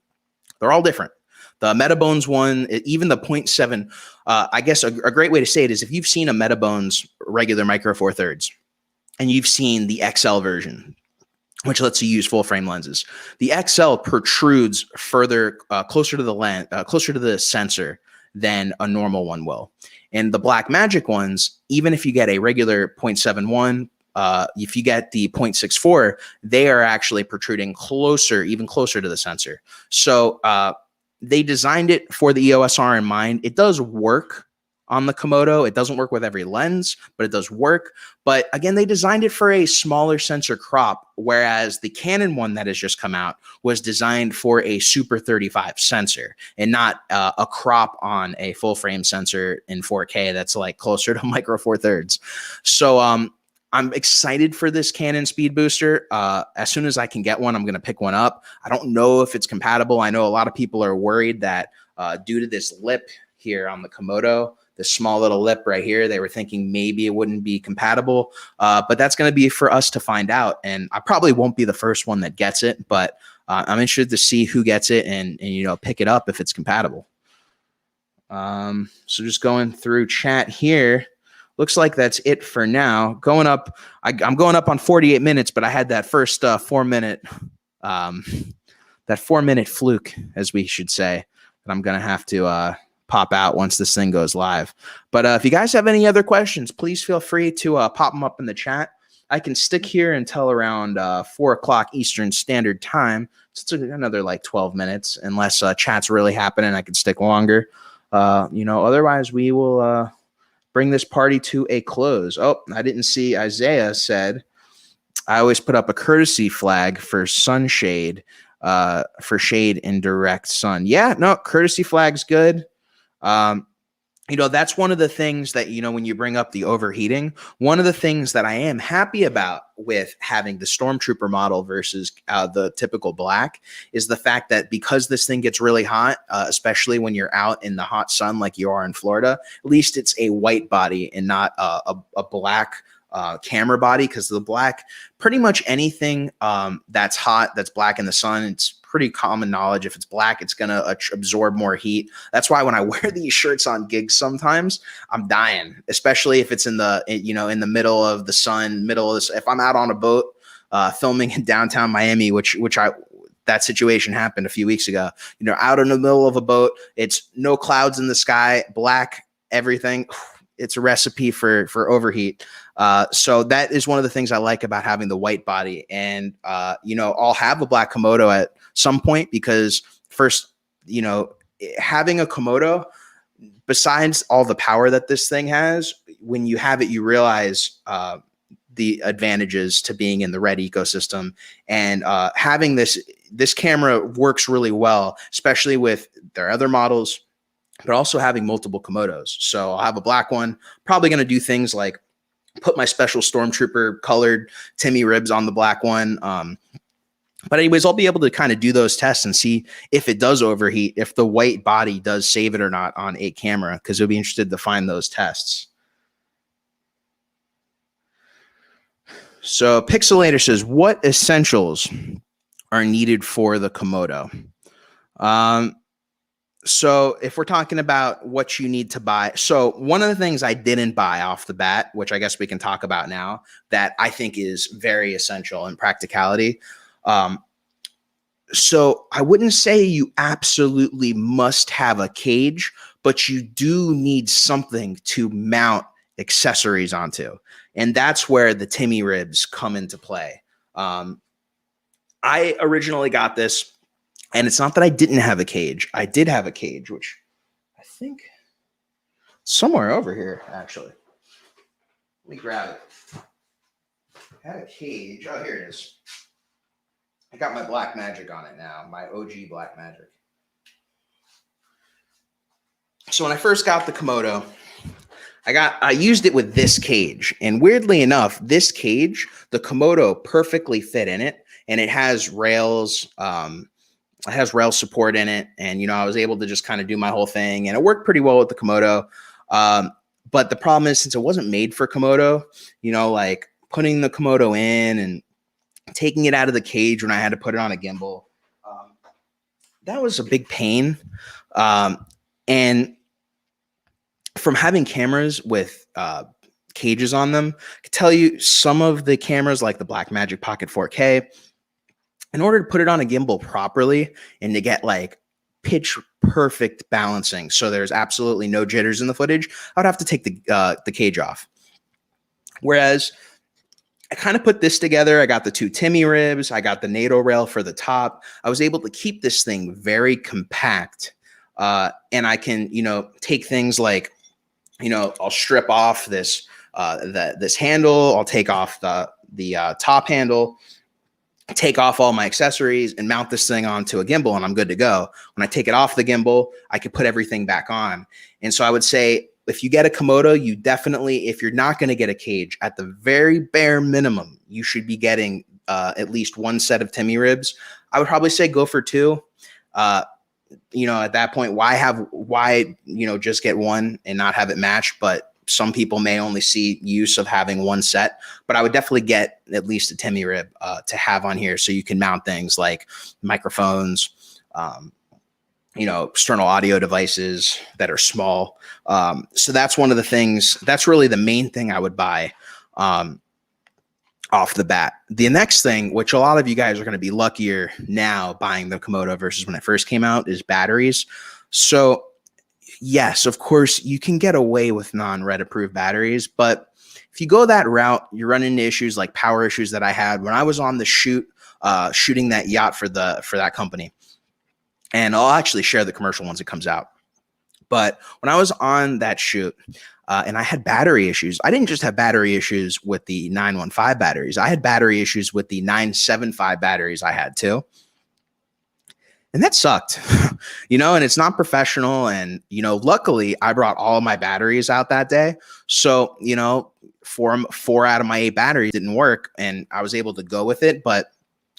they're all different. The Metabones one, even the 0.7, I guess a great way to say it is, if you've seen a Metabones regular Micro Four Thirds and you've seen the XL version, which lets you use full frame lenses, the XL protrudes further, closer to the lens, closer to the sensor than a normal one will. And the Blackmagic ones, even if you get a regular 0.71, if you get the 0.64, they are actually protruding even closer to the sensor. So they designed it for the EOS R in mind. It does work on the Komodo. It doesn't work with every lens, but it does work. But again, they designed it for a smaller sensor crop, whereas the Canon one that has just come out was designed for a Super 35 sensor and not a crop on a full frame sensor in 4K that's like closer to Micro Four Thirds. So I'm excited for this Canon Speed Booster. As soon as I can get one, I'm going to pick one up. I don't know if it's compatible. I know a lot of people are worried that due to this lip here on the Komodo, this small little lip right here, they were thinking maybe it wouldn't be compatible. But that's going to be for us to find out. And I probably won't be the first one that gets it, but I'm interested to see who gets it and pick it up if it's compatible. So just going through chat here. Looks like that's it for now. Going up, I'm going up on 48 minutes, but I had that first 4-minute, that 4-minute fluke, as we should say, that I'm gonna have to pop out once this thing goes live. But if you guys have any other questions, please feel free to pop them up in the chat. I can stick here until around 4 o'clock Eastern Standard Time. So it's another like 12 minutes, unless chat's really happening. I can stick longer. Otherwise we will bring this party to a close. Oh, I didn't see. Isaiah said, I always put up a courtesy flag for sunshade for shade in direct sun. Yeah, no, courtesy flag's good. That's one of the things that, when you bring up the overheating, one of the things that I am happy about with having the Stormtrooper model versus the typical black is the fact that because this thing gets really hot, especially when you're out in the hot sun like you are in Florida, at least it's a white body and not a black camera body, because the black, pretty much anything that's hot, that's black in the sun, it's pretty common knowledge. If it's black, it's going to absorb more heat. That's why when I wear these shirts on gigs, sometimes I'm dying, especially if it's in the, in the middle of the sun, if I'm out on a boat filming in downtown Miami, that situation happened a few weeks ago, out in the middle of a boat, it's no clouds in the sky, black, everything. It's a recipe for overheat. So that is one of the things I like about having the white body. And, I'll have a black Komodo at some point, because first, having a Komodo, besides all the power that this thing has, when you have it, you realize the advantages to being in the RED ecosystem. And having this camera works really well, especially with their other models, but also having multiple Komodos. So I'll have a black one, probably going to do things like put my special Stormtrooper colored Timmy ribs on the black one. But anyways, I'll be able to kind of do those tests and see if it does overheat, if the white body does save it or not on a camera, because you'll be interested to find those tests. So Pixelator says, what essentials are needed for the Komodo? So if we're talking about what you need to buy, so one of the things I didn't buy off the bat, which I guess we can talk about now, that I think is very essential in practicality. So I wouldn't say you absolutely must have a cage, but you do need something to mount accessories onto. And that's where the Timmy ribs come into play. I originally got this, and it's not that I didn't have a cage. I did have a cage, which I think somewhere over here, actually. Let me grab it. I had a cage. Oh, here it is. I got my Black Magic on it now, my OG Black Magic. So when I first got the Komodo, I used it with this cage. And weirdly enough, this cage, the Komodo perfectly fit in it, and it has rails. It has rail support in it. And, I was able to just kind of do my whole thing, and it worked pretty well with the Komodo. But the problem is, since it wasn't made for Komodo, like putting the Komodo in and taking it out of the cage when I had to put it on a gimbal, that was a big pain. And from having cameras with cages on them, I can tell you some of the cameras, like the Blackmagic Pocket 4K, in order to put it on a gimbal properly and to get like pitch perfect balancing, so there's absolutely no jitters in the footage, I would have to take the cage off. Whereas I kind of put this together. I got the two Timmy ribs. I got the NATO rail for the top. I was able to keep this thing very compact. And I can, take things like, I'll strip off this handle. I'll take off the top handle, take off all my accessories, and mount this thing onto a gimbal, and I'm good to go. When I take it off the gimbal, I can put everything back on. And so I would say, if you get a Komodo, you definitely, if you're not going to get a cage, at the very bare minimum, you should be getting at least one set of Timmy ribs. I would probably say go for two. At that point, why just get one and not have it matched? But some people may only see use of having one set, but I would definitely get at least a Timmy rib to have on here, so you can mount things like microphones, external audio devices that are small. So that's one of the things, that's really the main thing I would buy off the bat. The next thing, which a lot of you guys are going to be luckier now buying the Komodo versus when it first came out, is batteries. So yes, of course, you can get away with non-RED approved batteries, but if you go that route, you run into issues like power issues that I had when I was on the shooting that yacht for that company. And I'll actually share the commercial once it comes out. But when I was on that shoot and I had battery issues, I didn't just have battery issues with the 915 batteries. I had battery issues with the 975 batteries I had too. And that sucked, and it's not professional. And, luckily I brought all of my batteries out that day. So, four out of my 8 batteries didn't work and I was able to go with it. But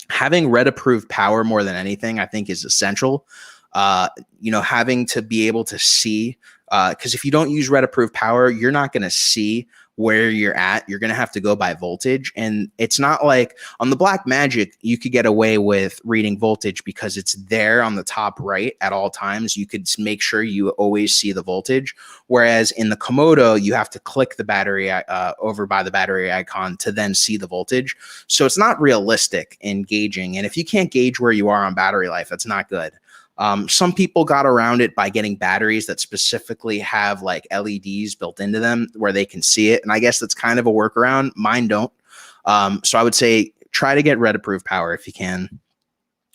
having RED approved power more than anything, I think is essential. Having to be able to see, because if you don't use RED approved power, you're not going to see where you're at. You're going to have to go by voltage. And it's not like on the Black Magic, you could get away with reading voltage because it's there on the top right at all times. You could make sure you always see the voltage. Whereas in the Komodo, you have to click the battery over by the battery icon to then see the voltage. So it's not realistic in gauging. And if you can't gauge where you are on battery life, that's not good. Some people got around it by getting batteries that specifically have like LEDs built into them where they can see it. And I guess that's kind of a workaround. Mine don't. So I would say try to get RED approved power if you can.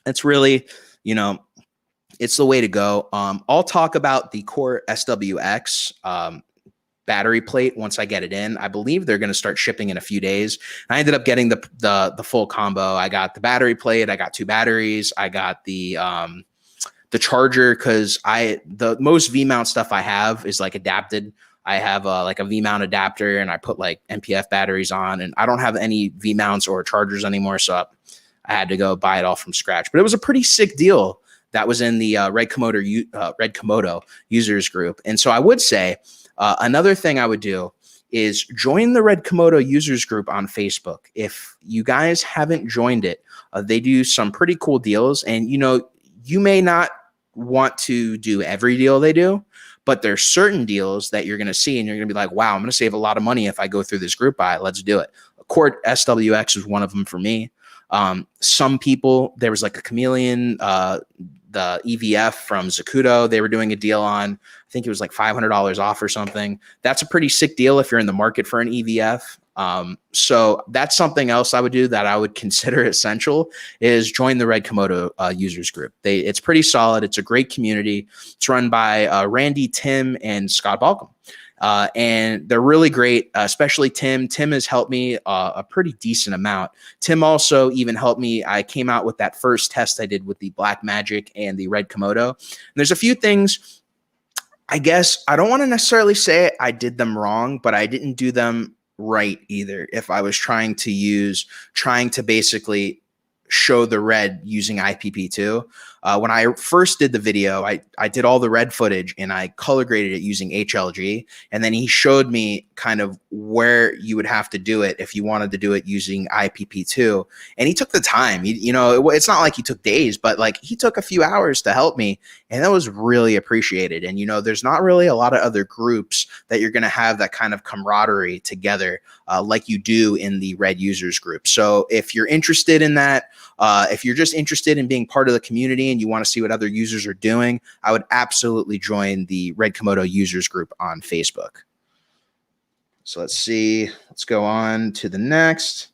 It's really, it's the way to go. I'll talk about the Core SWX battery plate once I get it in. I believe they're going to start shipping in a few days. I ended up getting the full combo. I got the battery plate. I got 2 batteries. I got the charger, because the most V-mount stuff I have is like adapted. I have like a V-mount adapter and I put like NPF batteries on, and I don't have any V-mounts or chargers anymore. So I had to go buy it all from scratch, but it was a pretty sick deal that was in the RED Komodo users group. And so I would say another thing I would do is join the RED Komodo users group on Facebook. If you guys haven't joined it, they do some pretty cool deals, and you may not want to do every deal they do, but there's certain deals that you're going to see and you're going to be like, wow, I'm going to save a lot of money if I go through this group buy. Let's do it. Core SWX is one of them for me. Some people, there was like a Chameleon, the EVF from Zacuto, they were doing a deal on, I think it was like $500 off or something. That's a pretty sick deal if you're in the market for an EVF. So that's something else I would do that I would consider essential, is join the RED Komodo users group. It's pretty solid. It's a great community. It's run by Randy, Tim, and Scott Balcom. And they're really great, especially Tim. Tim has helped me a pretty decent amount. Tim also even helped me. I came out with that first test I did with the Black Magic and the RED Komodo. And there's a few things, I guess, I don't want to necessarily say I did them wrong, but I didn't do them right either. If I was trying to basically show the RED using IPP2. When I first did the video, I did all the RED footage and I color graded it using HLG. And then he showed me kind of where you would have to do it if you wanted to do it using IPP2. And he took the time. It's not like he took days, but like he took a few hours to help me. And that was really appreciated. And, there's not really a lot of other groups that you're going to have that kind of camaraderie together like you do in the RED users group. So if you're interested in that, if you're just interested in being part of the community and you want to see what other users are doing, I would absolutely join the RED Komodo users group on Facebook. So let's see. Let's go on to the next.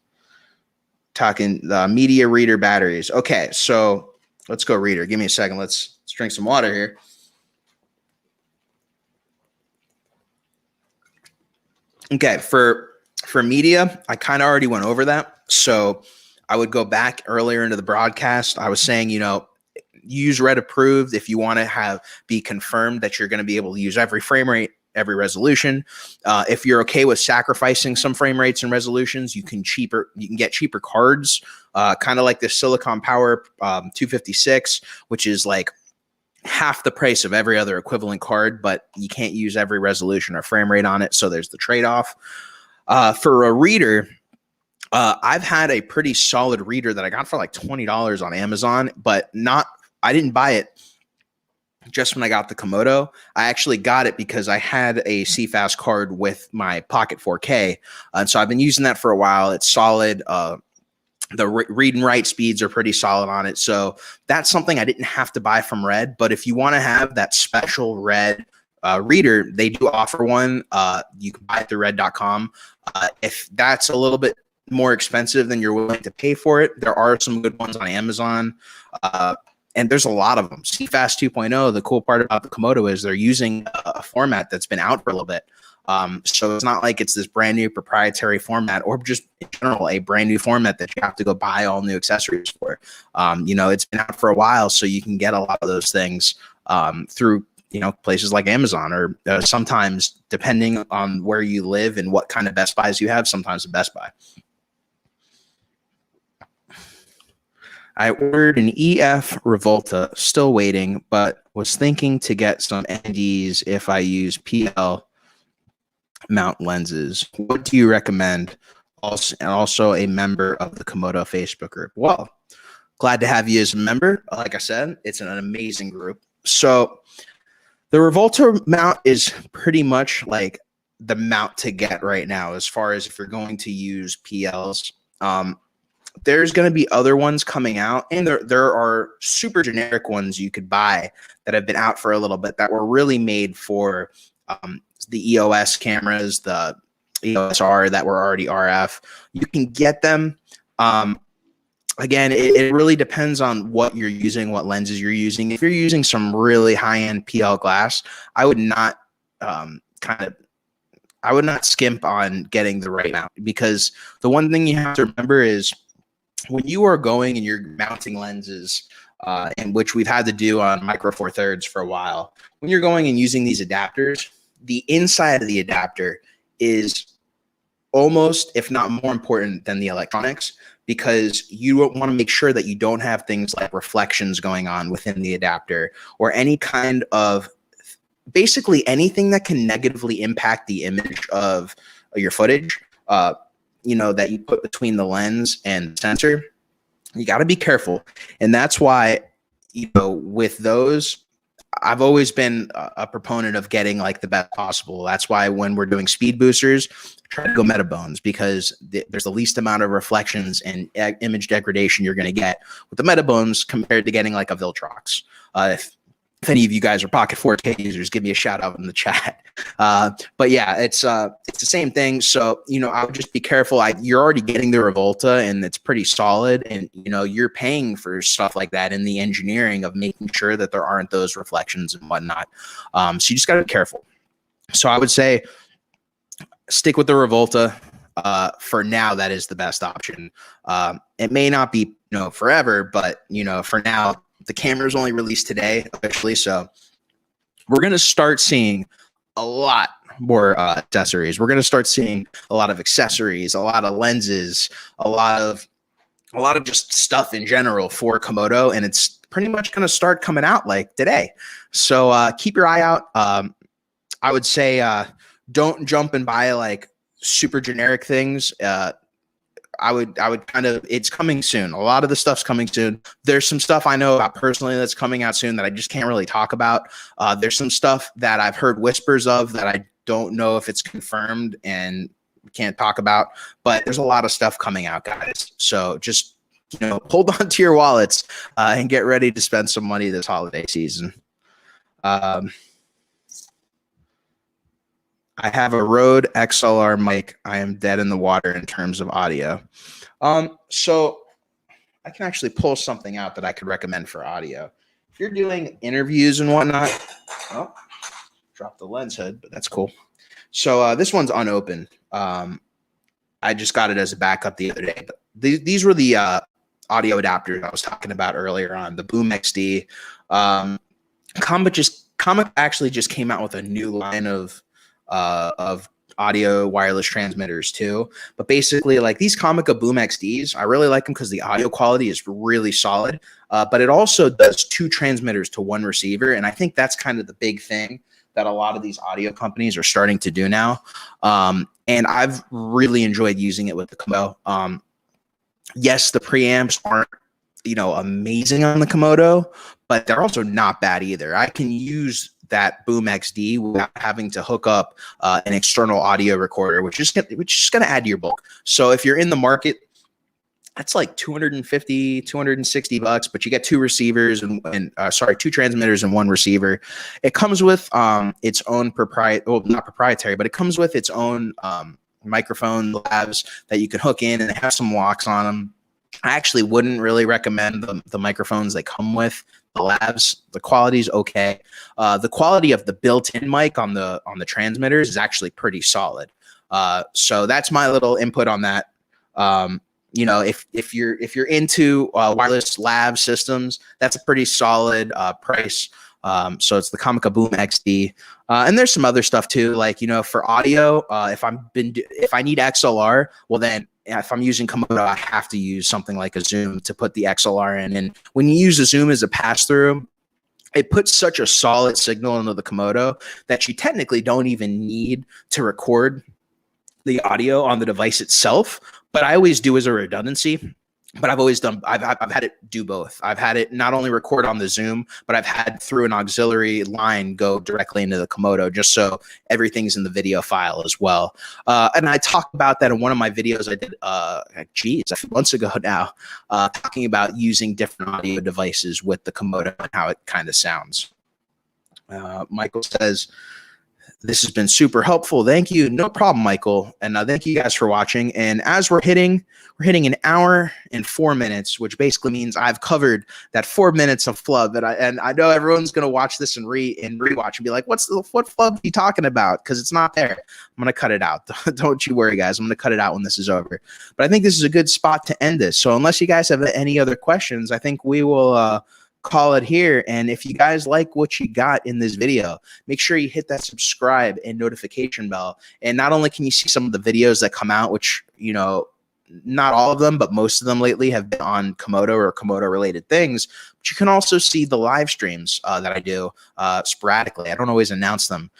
Talking the media reader batteries. Okay, so let's go reader. Give me a second. Let's drink some water here. Okay, for media, I kind of already went over that. So I would go back earlier into the broadcast. I was saying, use RED approved if you want to be confirmed that you're going to be able to use every frame rate, every resolution. If you're okay with sacrificing some frame rates and resolutions, you can get cheaper cards, kind of like the Silicon Power 256, which is like half the price of every other equivalent card, but you can't use every resolution or frame rate on it. So there's the trade-off. For a reader, I've had a pretty solid reader that I got for like $20 on Amazon, but I didn't buy it just when I got the Komodo. I actually got it because I had a CFast card with my Pocket 4K. And so I've been using that for a while. It's solid. The read and write speeds are pretty solid on it. So that's something I didn't have to buy from RED. But if you want to have that special RED reader, they do offer one. You can buy it through red.com. If that's a little bit more expensive than you're willing to pay for it, there are some good ones on Amazon. And there's a lot of them. CFast 2.0, the cool part about the Komodo is they're using a format that's been out for a little bit. So it's not like it's this brand new proprietary format, or just in general a brand new format that you have to go buy all new accessories for. It's been out for a while, so you can get a lot of those things through places like Amazon, or sometimes, depending on where you live and what kind of Best Buys you have, sometimes a Best Buy. I ordered an EF Revolta, still waiting, but was thinking to get some NDs if I use PL mount lenses. What do you recommend? Also a member of the Komodo Facebook group. Well, glad to have you as a member. Like I said, it's an amazing group. So the Revolta mount is pretty much like the mount to get right now, as far as if you're going to use PLs. There's going to be other ones coming out, and there are super generic ones you could buy that have been out for a little bit that were really made for the EOS cameras, the EOS R that were already RF. You can get them. Again, it really depends on what you're using, what lenses you're using. If you're using some really high-end PL glass, I would not skimp on getting the right mount, because the one thing you have to remember is when you are going and you're mounting lenses, and which we've had to do on Micro Four Thirds for a while, when you're going and using these adapters, the inside of the adapter is almost, if not more important than the electronics, because you want to make sure that you don't have things like reflections going on within the adapter, or any kind of, basically anything that can negatively impact the image of your footage, that you put between the lens and the sensor. You got to be careful. And that's why, with those, I've always been a proponent of getting like the best possible. That's why when we're doing speed boosters, try to go Metabones, because there's the least amount of reflections and image degradation you're going to get with the Metabones compared to getting like a Viltrox. If any of you guys are Pocket 4K users, give me a shout out in the chat. But yeah, it's the same thing. So, I would just be careful. You're already getting the Revolta, and it's pretty solid. And, you're paying for stuff like that in the engineering of making sure that there aren't those reflections and whatnot. So you just got to be careful. So I would say stick with the Revolta. For now, that is the best option. It may not be, forever, but, for now, the camera is only released today officially, so we're going to start seeing a lot more accessories. We're going to start seeing a lot of accessories, a lot of lenses, a lot of just stuff in general for Komodo, and it's pretty much going to start coming out like today. So keep your eye out. I would say don't jump and buy like super generic things. I would kind of, it's coming soon. A lot of the stuff's coming soon. There's some stuff I know about personally that's coming out soon that I just can't really talk about. There's some stuff that I've heard whispers of that I don't know if it's confirmed and can't talk about, but there's a lot of stuff coming out, guys. So just, hold on to your wallets and get ready to spend some money this holiday season. I have a Rode XLR mic. I am dead in the water in terms of audio. So I can actually pull something out that I could recommend for audio. If you're doing interviews and whatnot, drop the lens hood, but that's cool. So this one's unopened. I just got it as a backup the other day. But these were the audio adapters I was talking about earlier on, the Boom XD. Comet actually just came out with a new line of audio wireless transmitters too, but basically like these Comica Boom XDs, I really like them because the audio quality is really solid, but it also does 2 transmitters to 1 receiver, and I think that's kind of the big thing that a lot of these audio companies are starting to do now, and I've really enjoyed using it with the Komodo. Yes, the preamps aren't amazing on the Komodo, but they're also not bad either. I can use that Boom XD without having to hook up an external audio recorder, which is going to add to your bulk. So if you're in the market, that's like $250, $260, but you get 2 receivers and 2 transmitters and 1 receiver. It comes with its own not proprietary, but it comes with its own microphone labs that you can hook in, and they have some locks on them. I actually wouldn't really recommend the microphones they come with. the lavs, the quality is okay. The quality of the built-in mic on the transmitters is actually pretty solid. So that's my little input on that. You know, if you're into wireless lav systems, that's a pretty solid price. So it's the Comica Boom XD, and there's some other stuff too. Like, you know, for audio, if I need XLR, well then if I'm using Komodo, I have to use something like a Zoom to put the XLR in. And when you use a Zoom as a pass through, it puts such a solid signal into the Komodo that you technically don't even need to record the audio on the device itself. But I always do as a redundancy. But I've had it do both. I've had it not only record on the Zoom, but I've had through an auxiliary line go directly into the Komodo, just so everything's in the video file as well. And I talked about that in one of my videos I did, a few months ago now, talking about using different audio devices with the Komodo and how it kind of sounds. Michael says, this has been super helpful. Thank you. No problem, Michael. And thank you guys for watching. And as we're hitting an hour and 4 minutes, which basically means I've covered that 4 minutes of flub. And I know everyone's going to watch this and rewatch and be like, what flub are you talking about? Because it's not there. I'm going to cut it out. Don't you worry, guys. I'm going to cut it out when this is over. But I think this is a good spot to end this. So unless you guys have any other questions, I think we will call it here. And if you guys like what you got in this video, make sure you hit that subscribe and notification bell. And not only can you see some of the videos that come out, which, you know, not all of them, but most of them lately have been on Komodo or Komodo related things. But you can also see the live streams that I do sporadically. I don't always announce them.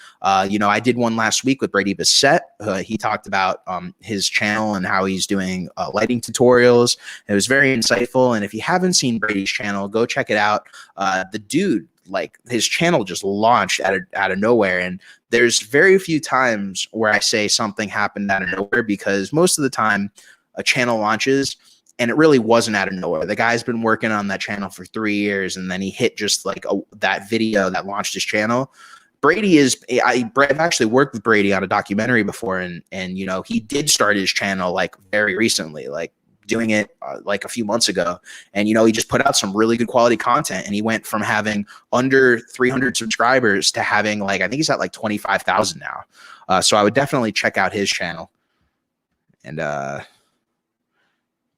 You know, I did one last week with Brady Bissett. He talked about his channel and how he's doing lighting tutorials. It was very insightful. And if you haven't seen Brady's channel, go check it out. The dude, like, his channel just launched out of nowhere. And there's very few times where I say something happened out of nowhere, because most of the time a channel launches and it really wasn't out of nowhere. The guy's been working on that channel for 3 years, and then he hit just like that video that launched his channel. Brady is, I've actually worked with Brady on a documentary before, and you know, he did start his channel like very recently, like doing it like a few months ago. And, you know, he just put out some really good quality content, and he went from having under 300 subscribers to having, like, I think he's at like 25,000 now. So I would definitely check out his channel. And,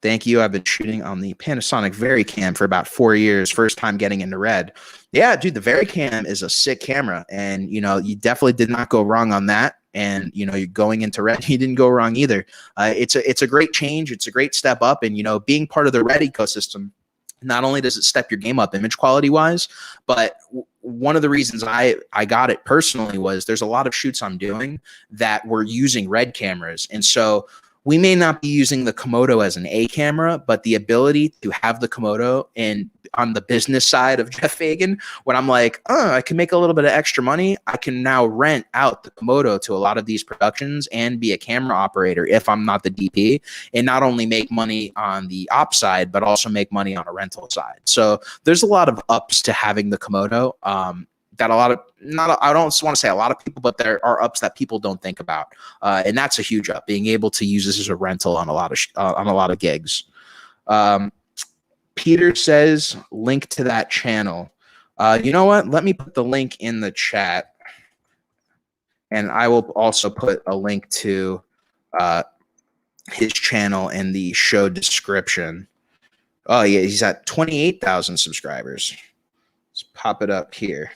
thank you. I've been shooting on the Panasonic VariCam for about 4 years. First time getting into RED. Yeah, dude, the VariCam is a sick camera. And, you know, you definitely did not go wrong on that. And, you know, you're going into RED, you didn't go wrong either. It's a great change. It's a great step up. And, you know, being part of the RED ecosystem, not only does it step your game up image quality wise, but one of the reasons I got it personally was there's a lot of shoots I'm doing that were using RED cameras. And so we may not be using the Komodo as an A camera, but the ability to have the Komodo and on the business side of Geoff Fagien, when I'm like, oh, I can make a little bit of extra money, I can now rent out the Komodo to a lot of these productions and be a camera operator if I'm not the DP, and not only make money on the op side, but also make money on a rental side. So there's a lot of ups to having the Komodo. That a lot of, I don't want to say a lot of people, but there are ups that people don't think about, and that's a huge up. Being able to use this as a rental on a lot of gigs. Peter says, link to that channel. You know what? Let me put the link in the chat, and I will also put a link to his channel in the show description. Oh yeah, he's at 28,000 subscribers. Let's pop it up here.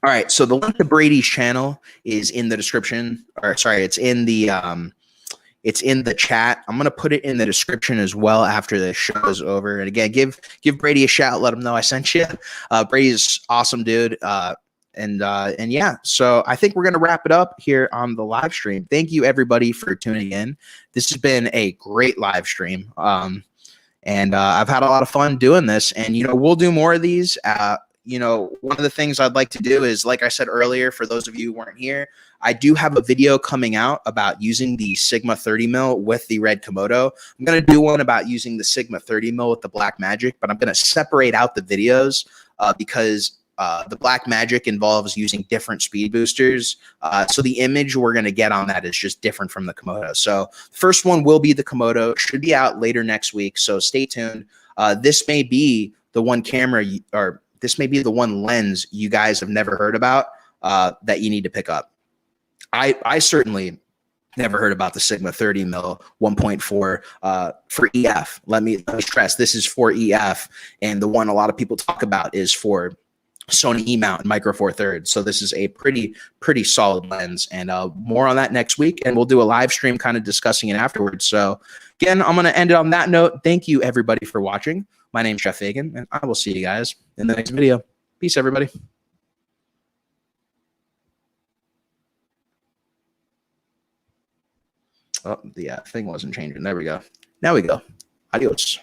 All right, so the link to Brady's channel is in the description, or sorry, it's in the chat. I'm gonna put it in the description as well after the show is over. And again, give Brady a shout, let him know I sent you. Brady's awesome dude. And yeah, so I think we're gonna wrap it up here on the live stream. Thank you everybody for tuning in. This has been a great live stream. And I've had a lot of fun doing this, and you know, we'll do more of these. You know, one of the things I'd like to do is, like I said earlier, for those of you who weren't here, I do have a video coming out about using the Sigma 30mm with the RED Komodo. I'm going to do one about using the Sigma 30mm with the Blackmagic, but I'm going to separate out the videos because the Blackmagic involves using different speed boosters. So the image we're going to get on that is just different from the Komodo. So the first one will be the Komodo. Should be out later next week, so stay tuned. this may be the one camera or this may be the one lens you guys have never heard about that you need to pick up. I certainly never heard about the Sigma 30 mil 1.4 for EF. Let me stress, this is for EF, and the one a lot of people talk about is for Sony E-mount and Micro Four Thirds. So this is a pretty solid lens, and more on that next week, and we'll do a live stream kind of discussing it afterwards. So again, I'm going to end it on that note. Thank you everybody for watching. My name's Geoff Fagien, and I will see you guys in the next video. Peace, everybody. Oh, the thing wasn't changing. There we go. Now we go. Adios.